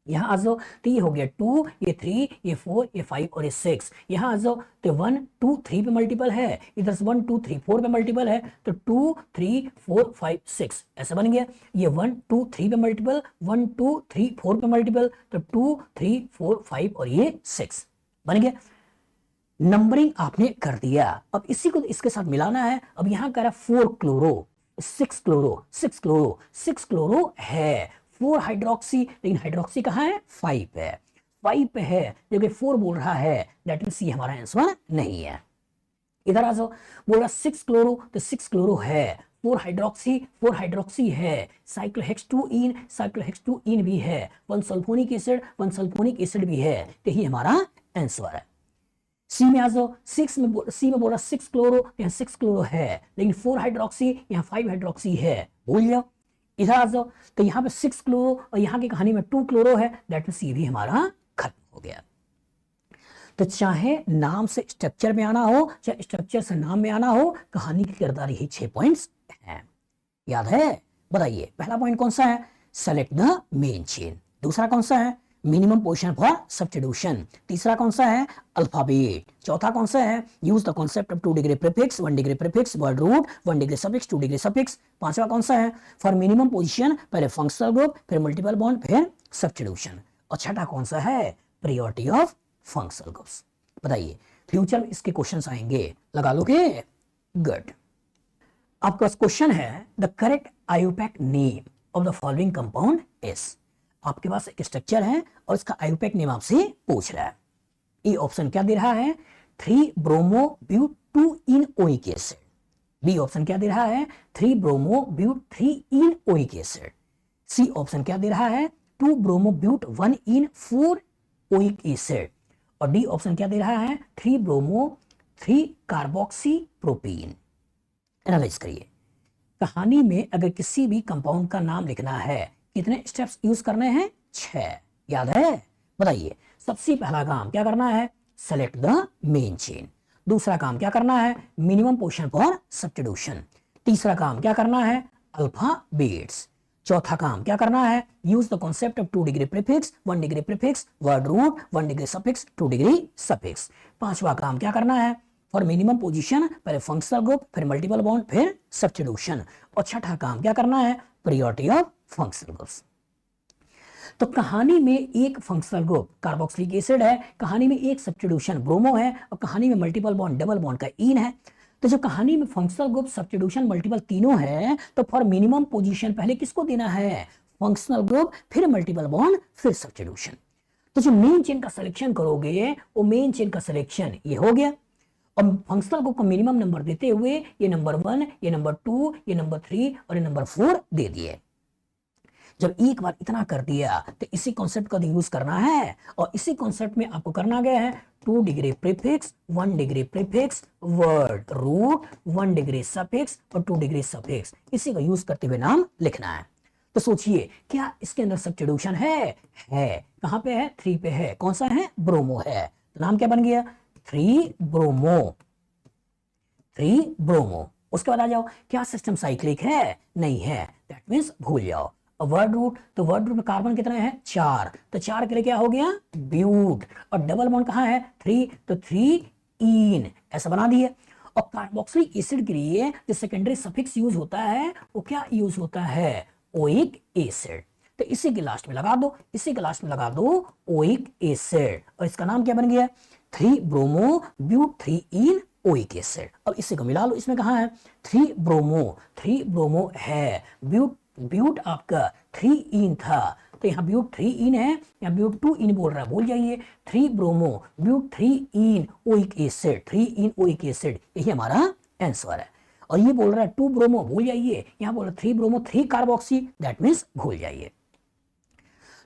यहां आ जाओ, तो ये हो गया 2, ये 3, ये 4, ये 5 और ये 6। यहां आ जाओ, तो 1 2 3 पे मल्टीपल है, इधर से 1 2 3 4 पे मल्टीपल है, तो 2 3 4 5 6 ऐसा बन गया। ये 1 2 3 पे मल्टीपल, 1 2 3 4 पे मल्टीपल, तो 2 3 4 5 और ये 6 बन गया। नंबरिंग आपने कर दिया। अब इसी को इसके साथ मिलाना है। अब यहां कह रहा 4 क्लोरो 6 क्लोरो 6 क्लोरो 6 क्लोरो है, 4 हाइड्रोक्सी, लेकिन हाइड्रोक्सी कहाँ है, 5 पे, 5 पे है, जबकि 4 बोल रहा है, दैट मींस सी हमारा आंसर नहीं है। इधर आ जाओ, बोल रहा 6 क्लोरो, तो 6 क्लोरो है, 4 हाइड्रोक्सी है, साइक्लोहेक्स 2 इन, साइक्लोहेक्स 2 इन भी है, 1 सल्फोनिक एसिड भी है, तो यही हमारा आंसर है। सी में आ जाओ, सी में बोला 6 क्लोरो, यहाँ 6 क्लोरो है, लेकिन 4 हाइड्रोक्सी, यहाँ 5 हाइड्रोक्सी है, भूल जाओ। इधर आ जाओ, तो यहाँ पे 6 क्लोरो और यहाँ की कहानी में 2 क्लोरो है, दैट मींस ये भी हमारा खत्म हो गया। तो चाहे नाम से स्ट्रक्चर में आना हो, चाहे स्ट्रक्चर से नाम में आना हो, कहानी की किरदार यही 6 पॉइंट्स हैं। याद है? बताइए, पहला पॉइंट कौन सा है, सेलेक्ट द मेन चेन। दूसरा कौन सा है, मिनिमम पोजीशन फॉर सब्स्टिट्यूशन। तीसरा कौन सा है, अल्फाबेट। चौथा कौन सा है, use the concept of 2 degree prefix, 1 degree prefix, word root, 1 degree suffix, 2 degree suffix. पांचवा कौन सा है, फॉर मिनिमम पोजीशन पहले फंक्शनल ग्रुप, फिर मल्टीपल बॉन्ड, फिर सब्स्टिट्यूशन। और छठा कौन सा है, प्रायोरिटी ऑफ फंक्शनल ग्रुप्स। बताइए, फ्यूचर में इसके क्वेश्चंस आएंगे, लगा लोगे? गुड। आपके पास क्वेश्चन है, the correct IUPAC name of the following compound is. आपके पास एक स्ट्रक्चर है और इसका आयोपैक नेम आपसे पूछ रहा है। ए ऑप्शन क्या दे रहा है, 3 bromo but 2 ene oic acid. B option क्या दे रहा है, 3 bromo but 3 ene oic acid. C option क्या दे रहा है, 2 bromo but 1 ene 4 oic acid. और डी ऑप्शन क्या दे रहा है, 3 ब्रोमो 3 कार्बोक्सी प्रोपीन। एनालाइज करिए। कहानी में अगर किसी भी कंपाउंड का नाम लिखना है, कितने स्टेप्स यूज करने हैं, 6। याद है? बताइए, सबसे पहला काम क्या करना है, सेलेक्ट द मेन चेन। दूसरा काम क्या करना है, मिनिमम पोजीशन फॉर सब्स्टिट्यूशन। तीसरा काम क्या करना है, अल्फाबेट्स। चौथा काम क्या करना है, use the concept of 2 degree prefix, 1 degree prefix, word root, 1 degree suffix, 2 degree suffix. पांचवा काम क्या करना है, फॉर मिनिमम पोजीशन पहले फंक्शनल ग्रुप, फिर मल्टीपल बॉन्ड, फिर सब्स्टिट्यूशन। और छठा काम क्या करना है, प्रायोरिटी ऑफ फंक्शनल ग्रुप्स। तो कहानी में एक फंक्शनल ग्रुप कार्बोक्सिलिक एसिड है, कहानी में एक सब्स्टिट्यूशन ब्रोमो है, और कहानी में मल्टीपल बॉन्ड डबल बॉन्ड का इन है। तो जब कहानी में फंक्शनल ग्रुप सब्स्टिट्यूशन मल्टीपल तीनों है, तो फॉर मिनिमम पोजीशन पहले किसको देना है, फंक्शनल ग्रुप, फिर मल्टीपल बॉन्ड, फिर सब्स्टिट्यूशन। तो जो मेन चेन का सिलेक्शन करोगे, वो मेन चेन का सिलेक्शन ये हो गया। और फंक्शनल ग्रुप को मिनिमम नंबर देते हुए ये नंबर 1, ये नंबर 2, ये नंबर 3 और ये नंबर 4 दे दिए। जब एक बार इतना कर दिया तो इसी कॉन्सेप्ट का यूज करना है, और इसी कॉन्सेप्ट में आपको करना गया है 2 degree prefix, 1 degree prefix, word root, 1 degree suffix और 2 डिग्री सफिक्स, इसी का यूज करते हुए नाम लिखना है। तो सोचिए क्या इसके अंदर सब्स्टिट्यूशन है? कहां पे है? 3 पे है। कौन सा है? ब्रोमो है। तो नाम क्या बन गया? 3 ब्रोमो। 3 ब्रोमो। उसके बाद आ जाओ, क्या सिस्टम साइक्लिक है? नहीं है, दैट मींस भूल जाओ। वर्ड रूट, तो वर्ड रूट में कार्बन कितना है? 4, तो 4 के लिए क्या हो गया? ब्यूट। और डबल बॉन्ड कहां है? 3, तो 3 इन, ऐसा बना दिए। और कार्बोक्सिलिक एसिड के लिए जो सेकेंडरी सफिक्स यूज होता है वो क्या यूज होता है? Oic acid. तो इसी के लास्ट में लगा दो, इसी के लास्ट में लगा दो ओइक एसिड, और इसका नाम क्या बन गया? 3 bromo but 3 ene oic acid. अब इसी को मिला लो, इसमें कहां है? 3 ब्रोमो, 3 ब्रोमो है, ब्यूट आपका 3 इन था, तो यहाँ ब्यूट 3 इन है, यहाँ ब्यूट 2 इन बोल रहा है, भूल जाइए। 3 bromo but 3 ene oic acid, 3 ene oic acid, यही हमारा आंसर है। और ये बोल रहा है 2 ब्रोमो, भूल जाइए। यहाँ बोल रहा है 3 ब्रोमो 3 कार्बोक्सी, दैट मींस भूल जाइए।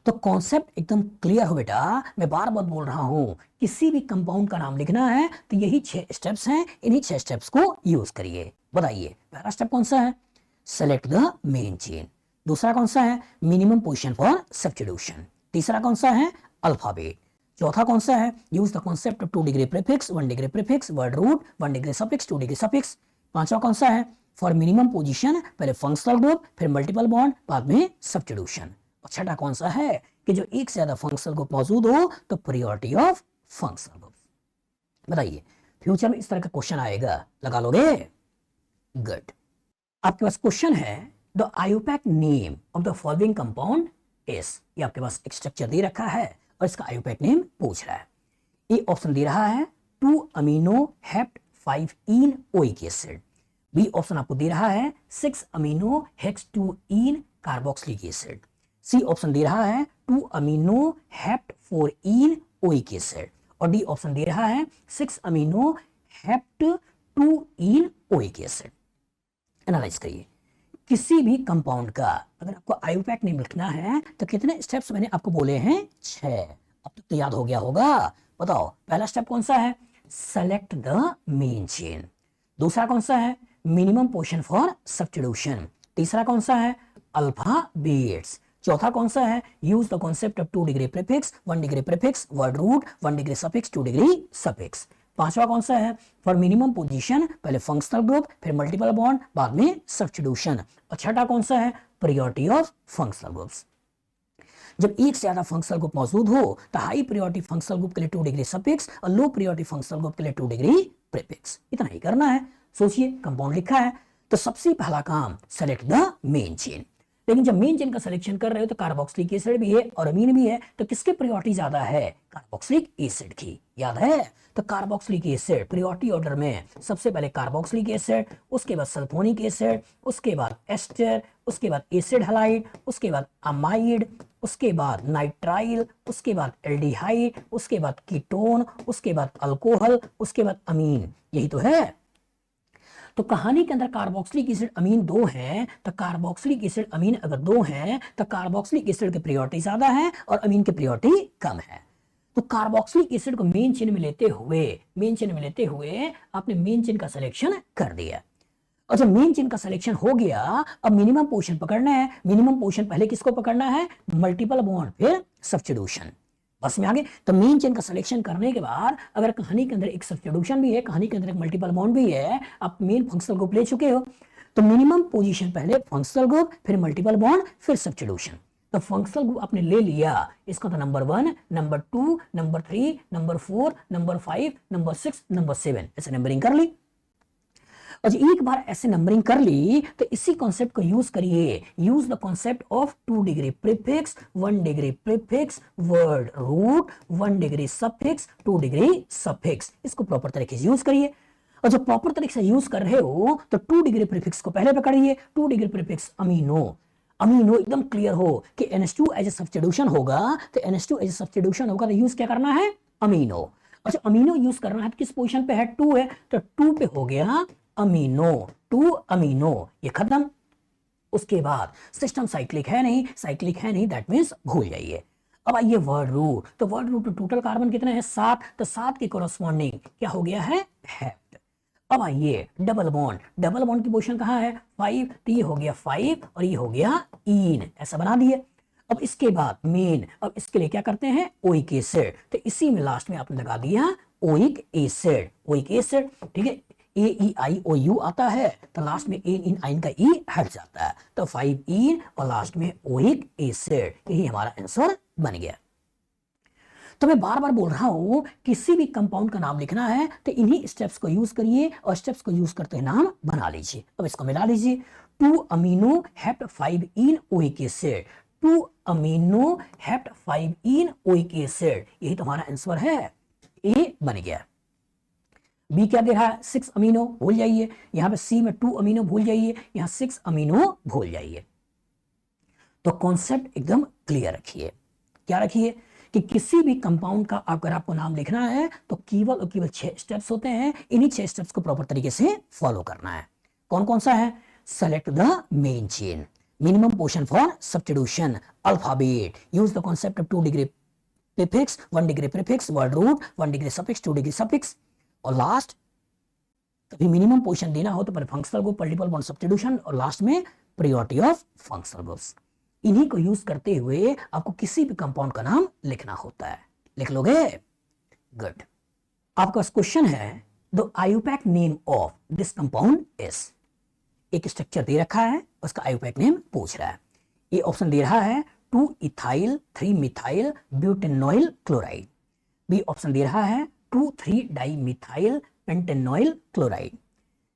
तो कॉन्सेप्ट एकदम क्लियर हो बेटा। मैं बार बार बोल रहा हूं, किसी भी कंपाउंड का नाम लिखना है तो यही 6 स्टेप्स हैं, इन्हीं 6 स्टेप्स को यूज करिए। बताइए पहला स्टेप कौन सा है? Select the main chain. दूसरा कौन सा है? Minimum position for substitution. तीसरा कौन सा है? अल्फाबेट। चौथा कौन सा है? Use the concept of 2 degree prefix, 1 degree prefix, word root, 1 degree suffix, 2 degree suffix. पांचवा कौन सा है? फॉर मिनिमम पोजीशन पहले फंक्शनल ग्रुप, फिर मल्टीपल बॉन्ड, बाद में सब्स्टिट्यूशन। और छठा कौन सा है कि जो एक से ज्यादा फंक्शनल ग्रुप मौजूद हो तो प्रायोरिटी ऑफ फंक्शनल ग्रुप। बताइए फ्यूचर में इस तरह का क्वेश्चन आएगा, लगा लोगे? गुड। आपके पास क्वेश्चन है the IUPAC name of the following compound is. ये आपके पास एक स्ट्रक्चर दे रखा है और इसका आयोपैक नेम पूछ रहा है। ए ऑप्शन दे रहा है 2 अमीनो हेप्ट 5 इन ओइक एसिड। बी ऑप्शन आपको दे रहा है 6 अमीनो हेक्स 2 इन कार्बोक्सिलिक एसिड। सी ऑप्शन दे रहा है 2 अमीनो हेप्ट 4 इन ओइक एसिड। और डी ऑप्शन दे रहा है 6 amino hept 2 ene oic acid. Analyse करिए किसी भी कंपाउंड का अगर आपको आयोपैक नेम लिखना है तो कितने स्टेप्स मैंने आपको बोले हैं? 6। अब तक तो याद हो गया होगा। बताओ पहला स्टेप कौन सा है? Select the main chain. दूसरा कौन सा है? Minimum position for substitution. तीसरा कौन सा है? अल्फाबेट्स। चौथा कौन सा है? Use the concept of 2 degree prefix, 1 degree prefix, word root, 1 degree suffix, 2 degree suffix. पांचवा कौन सा है? फॉर मिनिमम पोजीशन पहले फंक्शनल ग्रुप, फिर मल्टीपल बॉन्ड, बाद में सब्स्टिट्यूशन। और छठा कौन सा है? Priority of functional groups. जब एक से ज्यादा फंक्शनल ग्रुप मौजूद हो तो हाई प्रायोरिटी फंक्शनल ग्रुप के लिए 2 डिग्री सफिक्स और लो प्रायोरिटी फंक्शनल ग्रुप के लिए 2 डिग्री प्रीफिक्स। इतना ही करना है। सोचिए कंपाउंड लिखा है तो सबसे पहला काम सेलेक्ट द मेन चेन। लेकिन जब मेन चेन का सिलेक्शन कर रहे हो तो कार्बोक्सिलिक एसिड भी है और अमीन भी है, तो किसकी प्रायोरिटी ज्यादा है? कार्बोक्सिलिक एसिड की। याद है? तो कार्बोक्सिलिक एसिड प्रायोरिटी ऑर्डर में सबसे पहले कार्बोक्सिलिक एसिड, उसके बाद सल्फोनिक एसिड, उसके बाद एस्टर, उसके बाद एसिड हैलाइड, उसके बाद अमाइड, उसके बाद नाइट्राइल, उसके बाद एल्डिहाइड, उसके बाद कीटोन, उसके बाद अल्कोहल, उसके बाद अमीन। यही तो है। तो कहानी के अंदर कार्बोक्सिलिक एसिड अमीन 2 हैं, तो कार्बोक्सिलिक एसिड अमीन अगर 2 हैं तो कार्बोक्सिलिक एसिड की प्रायोरिटी ज्यादा है और अमीन की प्रायोरिटी कम है। तो कार्बोक्सिलिक एसिड को मेन चेन में लेते हुए आपने मेन चेन का सिलेक्शन कर दिया। और जब मेन चेन का सिलेक्शन हो गया अब मिनिमम पोजीशन पकड़ना है। मिनिमम पोजीशन पहले किसको पकड़ना है? मल्टीपल बॉन्ड, फिर सब्स्टिट्यूशन। बस में आगे तो मेन चेन का सिलेक्शन करने के बाद अगर कहानी के अंदर एक सब्स्टिट्यूशन भी है, कहानी के अंदर एक मल्टीपल बॉन्ड भी है, आप मेन फंक्शनल ग्रुप ले चुके हो, तो मिनिमम पोजीशन पहले फंक्शनल ग्रुप, फिर मल्टीपल बॉन्ड, फिर सब्स्टिट्यूशन। तो फंक्शनल ग्रुप आपने ले लिया, इसका तो number 1, number 2, number 3, number 4, number 5, number 6, number 7 ऐसे नंबरिंग कर ली। और एक बार ऐसे नंबरिंग कर ली तो इसी कॉन्सेप्ट को यूज करिए। Use the concept of 2 degree prefix, 1 degree prefix, word root, 1 degree suffix, 2 degree suffix. इसको प्रॉपर तरीके से यूज करिए। और जब प्रॉपर तरीके से यूज कर रहे हो तो 2 डिग्री प्रीफिक्स को पहले पकड़िए। 2 डिग्री प्रीफिक्स अमीनो एकदम क्लियर हो कि NH2 एज ए सब्स्टिट्यूशन होगा, तो NH2 एज ए सब्स्टिट्यूशन होगा तो यूज क्या करना है? अमीनो। अच्छा अमीनो यूज करना है तो किस पोजीशन पे है, 2 है, तो 2 पे हो गया अमीनो, 2 अमीनो, ये खत्म। उसके बाद सिस्टम साइक्लिक है नहीं, साइक्लिक है नहीं, दैट मीन्स भूल जाइए। अब आइए वर्ड रूट, तो वर्ड रूट टोटल कार्बन कितने हैं 7, तो 7 के कोरस्पॉन्डिंग क्या हो गया है हेप्ट। अब आइए डबल बॉन्ड, डबल बॉन्ड की पोजीशन कहाँ है 5, तो ये हो गया 5 और ये हो गया इन, ऐसा बना दिए। अब इसके बाद मेन, अब इसके लिए क्या करते हैं ओइक एसिड, तो इसी में लास्ट में आपने लगा दिया ओइक एसिड, ओइक एसिड, ठीक है। AEIOU आता है तो लास्ट में ए इन आइन का ई हट जाता है, तो 5 इन और लास्ट में ओइक एसिड, यही हमारा आंसर बन गया। तो मैं बार बार बोल रहा हूं किसी भी कंपाउंड का नाम लिखना है तो इन्हीं स्टेप्स को यूज करिए और स्टेप्स को यूज करते नाम बना लीजिए। अब इसको मिला लीजिए, 2 अमीनो हेप्ट 5 इन ओइक एसिड, 2 अमीनो हेप्ट 5 इन ओइक एसिड, यही तुम्हारा आंसर है, ए बन गया। बी क्या दे रहा है 6 अमीनो, भूल जाइए, यहां पे सी में 2 अमीनो भूल जाइए, यहां 6 अमीनो भूल जाइए। तो कॉन्सेप्ट एकदम क्लियर रखिए, क्या रखिए कि किसी भी कंपाउंड का अगर आपको नाम लिखना है तो केवल और केवल 6 स्टेप्स होते हैं, इन्हीं 6 स्टेप्स को प्रॉपर तरीके से फॉलो करना है। कौन कौन सा है, select the main chain, minimum position for substitution, alphabet, use the concept of 2 degree prefix, 1 degree prefix, word root, 1 degree suffix, 2 degree suffix, और लास्ट कभी मिनिमम पोजीशन देना हो तो पहले functional group, multiple bond substitution, और लास्ट में प्रायोरिटी ऑफ फंक्शनल ग्रुप्स। इन्हीं को यूज करते हुए आपको किसी भी कंपाउंड का नाम लिखना होता है, लिख लोगे, गुड। आपका क्वेश्चन है the IUPAC name of this compound is, एक स्ट्रक्चर दे रखा है उसका आयुपैक नेम पूछ रहा है। ये ऑप्शन दे रहा है 2 ethyl 3 methyl butanoyl chloride, B option दे रहा है 2,3 dimethyl pentanoyl chloride,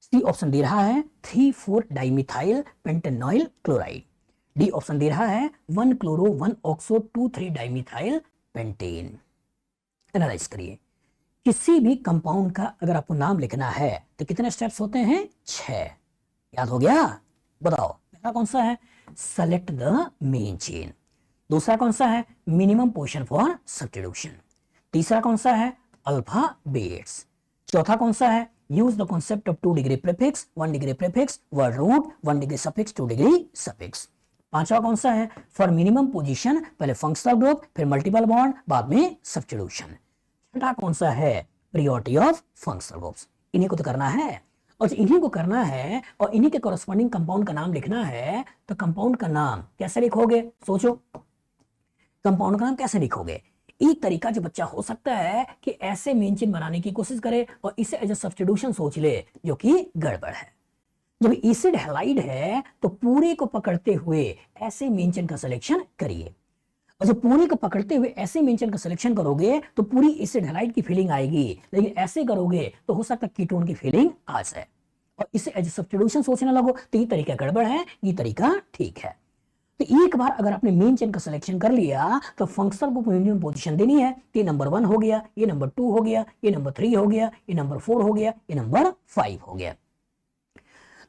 C option दे रहा है 3,4 dimethyl pentanoyl chloride, D option दे रहा है 1 chloro 1 oxo 2,3 dimethyl pentane. Analyse करिए, किसी भी कंपाउंड का अगर आपको नाम लिखना है तो कितने स्टेप्स होते हैं 6, याद हो गया, बताओ पहला कौन सा है सेलेक्ट द मेन चेन, दूसरा कौन सा है मिनिमम पोजीशन फॉर सब्स्टिट्यूशन, तीसरा कौन सा है अल्फाबेट्स, चौथा कौन सा है use the concept of 2 degree prefix, 1 degree prefix, word root, 1 degree suffix, 2 degree suffix, पांचवा कौन सा है फॉर मिनिमम पोजीशन, पहले फंक्शनल ग्रुप फिर मल्टीपल बॉन्ड बाद में सब्स्टिट्यूशन, छठा कौन सा है प्रायोरिटी ऑफ फंक्शनल ग्रुप्स। इन्हीं को तो करना है, और इन्हीं को करना है और इन्हीं के कॉरेस्पॉन्डिंग कंपाउंड का नाम लिखना है, तो कंपाउंड का नाम कैसे लिखोगे, सोचो कंपाउंड का नाम कैसे लिखोगे। एक तरीका जो बच्चा हो सकता है कि ऐसे मेन चेन बनाने की कोशिश करे और इसे एज ए सब्स्टिट्यूशन सोच ले, जो कि गड़बड़ है। जब एसिड हैलाइड है तो पूरे को पकड़ते हुए ऐसे मेन चेन का सिलेक्शन करिए, और जब पूरे को पकड़ते हुए ऐसे मेन चेन का सिलेक्शन करोगे तो पूरी एसिड हैलाइड की फीलिंग आएगी, लेकिन ऐसे करोगे तो हो सकता है कीटोन की फीलिंग आ जाए, और इसे एज ए सब्स्टिट्यूशन सोचने लगो, तो ये तरीका गड़बड़ है, ये तरीका ठीक है। तो एक बार अगर आपने मेन चेन का सिलेक्शन कर लिया तो फंक्शनल को मिनिमम पोजीशन देनी है, ये नंबर 1 हो गया, ये नंबर 2 हो गया, ये नंबर 3 हो गया, ये नंबर 4 हो गया, ये नंबर 5 हो गया।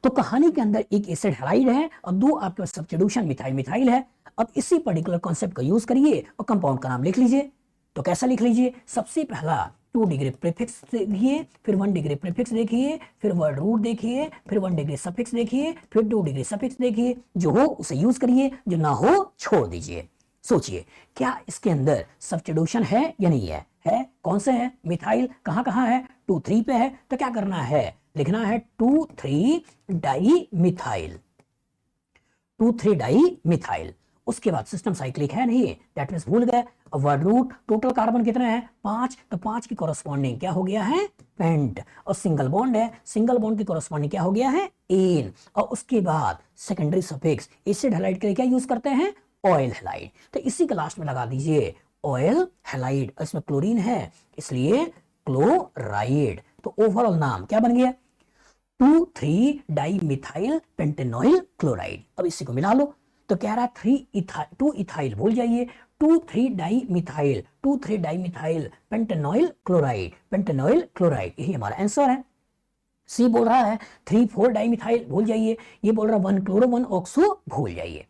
तो कहानी के अंदर एक एसिड हैलाइड है और 2 आपके पास सब्स्टिट्यूशन मिथाइल मिथाइल है। अब इसी पर्टिकुलर कॉन्सेप्ट का यूज करिए और कंपाउंड का नाम लिख लीजिए। तो कैसा लिख लीजिए, सबसे पहला 2 डिग्री प्रीफिक्स देखिए, फिर 1 डिग्री प्रीफिक्स देखिए, फिर वर्ड रूट देखिए, फिर 1 डिग्री सफिक्स देखिए, फिर 2 डिग्री सफिक्स देखिए, जो हो उसे यूज करिए, जो ना हो छोड़ दीजिए। सोचिए क्या इसके अंदर सब्स्टिट्यूशन है या नहीं है, कौन से है मिथाइल कहां है 2 3 पे है, तो क्या करना है लिखना है 2 3 डाई मिथाइल, 2 3 डाई मिथाइल। उसके बाद सिस्टम साइक्लिक है नहीं, दैट मींस भूल गए। वर्ड रूट टोटल कार्बन कितने हैं 5, तो 5 की कोरस्पॉन्डिंग क्या हो गया है पेंट, और सिंगल बॉन्ड है, सिंगल बॉन्ड की कोरस्पॉन्डिंग क्या हो गया है एन, और उसके बाद सेकेंडरी सफिक्स एसिड हैलाइड के लिए क्या यूज करते हैं ऑयल हैलाइड, तो इसी के लास्ट में लगा दीजिए ऑयल हैलाइड, इसमें क्लोरीन है इसलिए क्लोराइड। तो ओवरऑल नाम क्या बन गया 2 3 डाई मिथाइल पेंटेनॉइल क्लोराइड। अब इसी को मिला लो, तो कह रहा है 2 इथाइल भूल जाइए, 2 3 di methyl, 2 3 di methyl pentanoyl chloride, pentanoyl chloride, यही हमारा आंसर है। सी बोल रहा है 3 4 डाई मिथाइल भूल जाइए, ये बोल रहा है 1 क्लोरो 1 ऑक्सो भूल जाइए।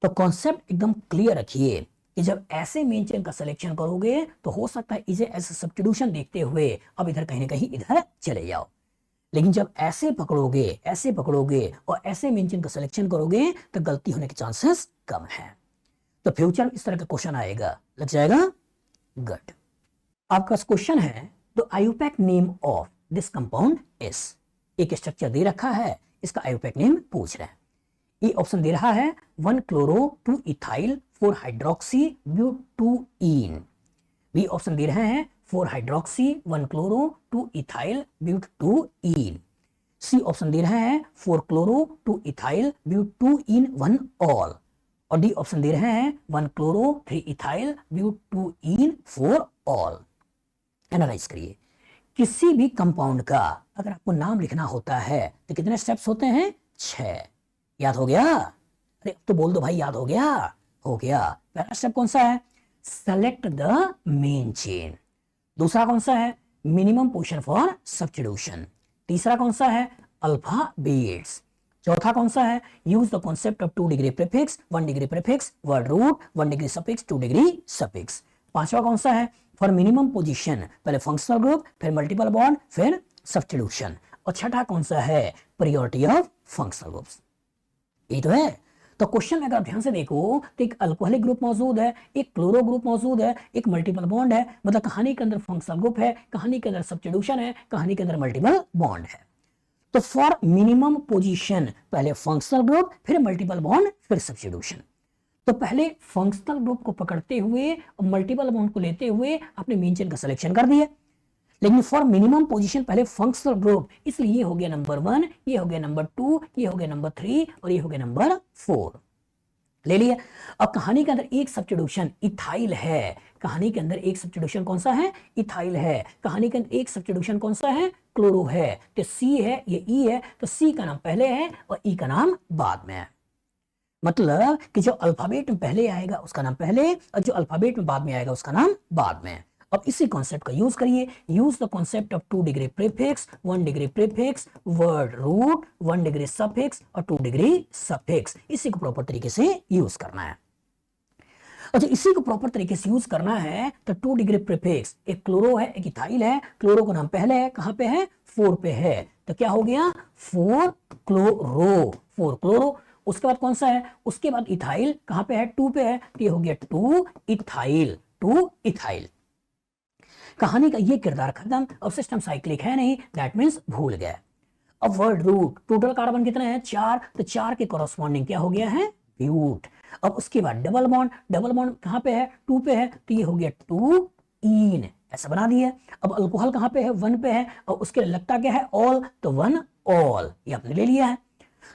तो कॉन्सेप्ट एकदम क्लियर रखिए कि जब ऐसे मेन चेन का सिलेक्शन करोगे तो हो सकता है इसे ऐसे सब्स्टिट्यूशन देखते हुए अब इधर कहीं ना कहीं इधर चले जाओ, लेकिन जब ऐसे पकड़ोगे और ऐसे मेन चेन का सिलेक्शन करोगे तो गलती होने के चांसेस कम है। तो फ्यूचर में इस तरह का क्वेश्चन आएगा, लग जाएगा। गुड। आपका क्वेश्चन है the IUPAC name of this compound is. एक स्ट्रक्चर दे रखा है, इसका आईयूपैक नेम पूछ रहे हैं। ये ऑप्शन दे रहा है 1 chloro 2 ethyl 4 hydroxy butyne. B option दे रहे हैं 4 hydroxy 1 chloro 2 ethyl butyne. C option दे रहे हैं 4 क्लोरो 2 इथाइल ब्यूटूइन 1 ऑल। और डी ऑप्शन दे रहे हैं 1 chloro 3 ethyl butyne 4 ol. Analyse करिए, किसी भी कंपाउंड का अगर आपको नाम लिखना होता है तो कितने स्टेप्स होते हैं? 6। याद हो गया? अरे अब तो बोल दो भाई, याद हो गया? हो गया। पहला स्टेप कौन सा है? Select the main chain. दूसरा कौन सा है? Minimum position for substitution. तीसरा कौन सा है? अल्फाबेट्स। चौथा कौन सा है? Use the concept of 2 degree prefix, 1 degree prefix, word root, 1 degree suffix, 2 degree suffix. पांचवा कौन सा है? फॉर मिनिमम पोजीशन, पहले फंक्शनल ग्रुप, फिर मल्टीपल बॉन्ड, फिर सब्स्टिट्यूशन। और छठा कौन सा है? Priority of functional groups. ये तो है। तो क्वेश्चन में अगर ध्यान से देखो तो एक अल्कोहलिक ग्रुप मौजूद है, एक क्लोरो ग्रुप मौजूद है, एक मल्टीपल बॉन्ड है, मतलब कहानी के अंदर फंक्शनल ग्रुप है, कहानी के अंदर सब्स्टिट्यूशन है, कहानी के अंदर मल्टीपल बॉन्ड है। तो फॉर मिनिमम पोजीशन पहले फंक्शनल ग्रुप, फिर मल्टीपल बॉन्ड, फिर सब्स्टिट्यूशन। तो पहले फंक्शनल ग्रुप को पकड़ते हुए और मल्टीपल बॉन्ड को लेते हुए आपने मेन चेन का सिलेक्शन कर दिया, लेकिन फॉर मिनिमम पोजीशन पहले फंक्शनल ग्रुप, इसलिए ये हो गया नंबर 1, ये हो गया नंबर 2, ये हो गया नंबर 3 और ये हो गया नंबर 4। ले लिया। अब कहानी के अंदर एक सब्स्टिट्यूशन इथाइल है, कहानी के अंदर एक सब्स्टिट्यूशन कौन सा है? इथाइल है। कहानी के अंदर एक सब्स्टिट्यूशन कौन सा है? क्लोरो है। तो सी है, ये ई है, तो सी का नाम पहले है और ई का नाम बाद में है। मतलब कि जो अल्फाबेट में पहले आएगा उसका नाम पहले और जो अल्फाबेट में बाद में आएगा उसका नाम बाद में। अब इसी कॉन्सेप्ट का यूज करिए। Use the concept of 2 degree prefix, 1 degree prefix, word root, 1 degree suffix और 2 डिग्री सफिक्स। इसी को प्रॉपर तरीके से यूज करना है। अच्छा, इसी को प्रॉपर तरीके से यूज करना है तो 2 डिग्री प्रीफिक्स, एक क्लोरो है, एक इथाइल है। क्लोरो का नाम पहले है, कहां पे है? 4 पे है, तो क्या हो गया? 4 क्लोरो, 4 क्लोरो। उसके बाद कौन सा है? उसके बाद इथाइल, कहां पे है? 2 पे है, तो ये हो गया 2 इथाइल, 2 इथाइल। कहानी का ये किरदार खत्म। अब सिस्टम साइक्लिक है नहीं, दैट मींस भूल गए। अब वर्ड रूट, टोटल कार्बन कितने हैं? 4, तो 4 के कॉरस्पॉन्डिंग क्या हो गया है? ब्यूट। अब उसके बाद डबल बॉन्ड, डबल बॉन्ड कहां पे है? 2 पे है, तो ये हो गया 2 इन, ऐसा बना दिया। अब अल्कोहल कहां पे है? 1 पे है, और उसके लगता क्या है? ऑल, तो 1 ऑल, ये आपने ले लिया है।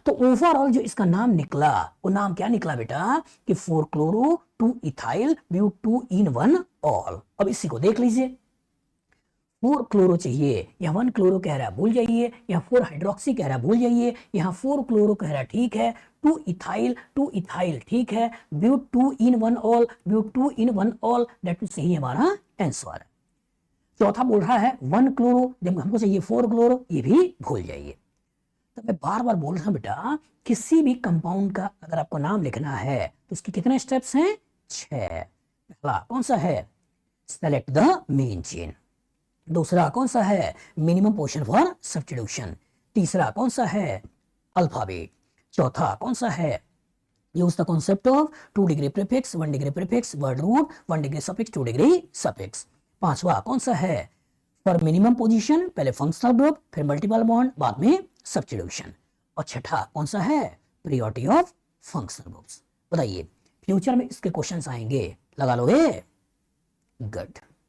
तो ओवरऑल जो इसका नाम निकला वो नाम क्या निकला बेटा? कि 4 chloro 2 ethyl but 2 en 1 ol. अब इसी को देख लीजिए, 4 क्लोरो चाहिए, यहाँ 1 क्लोरो कह रहा है भूल जाइए, यहाँ 4 हाइड्रोक्सी कह रहा है भूल जाइए, यहाँ 4 क्लोरो कह रहा है ठीक है, 2 इथाइल ठीक है, but 2 en 1 ol, but 2 en 1 ol, that means यही हमारा आंसर है। चौथा बोल रहा है 1 क्लोरो, जब हमको चाहिए 4 क्लोरो, ये भी भूल जाइए। तो मैं बार बार बोल रहा हूं बेटा, किसी भी कंपाउंड का अगर आपको नाम लिखना है तो उसके कितने स्टेप्स हैं? 6। पहला कौन सा है? Select the main chain. दूसरा कौन सा है? Minimum position for substitution. तीसरा कौन सा है? अल्फाबेट। चौथा कौन सा है? Use the concept of 2 degree prefix, 1 degree prefix, word root, 1 degree suffix, 2 degree suffix. पांचवा कौन सा है? फॉर मिनिमम पोजीशन पहले फंक्शनल ग्रुप, फिर मल्टीपल बॉन्ड, बाद में सब्स्टिट्यूशन। और छठा कौन सा है? Priority of functional groups. बताइए फ्यूचर में इसके क्वेश्चंस आएंगे, लगा लोगे? गुड।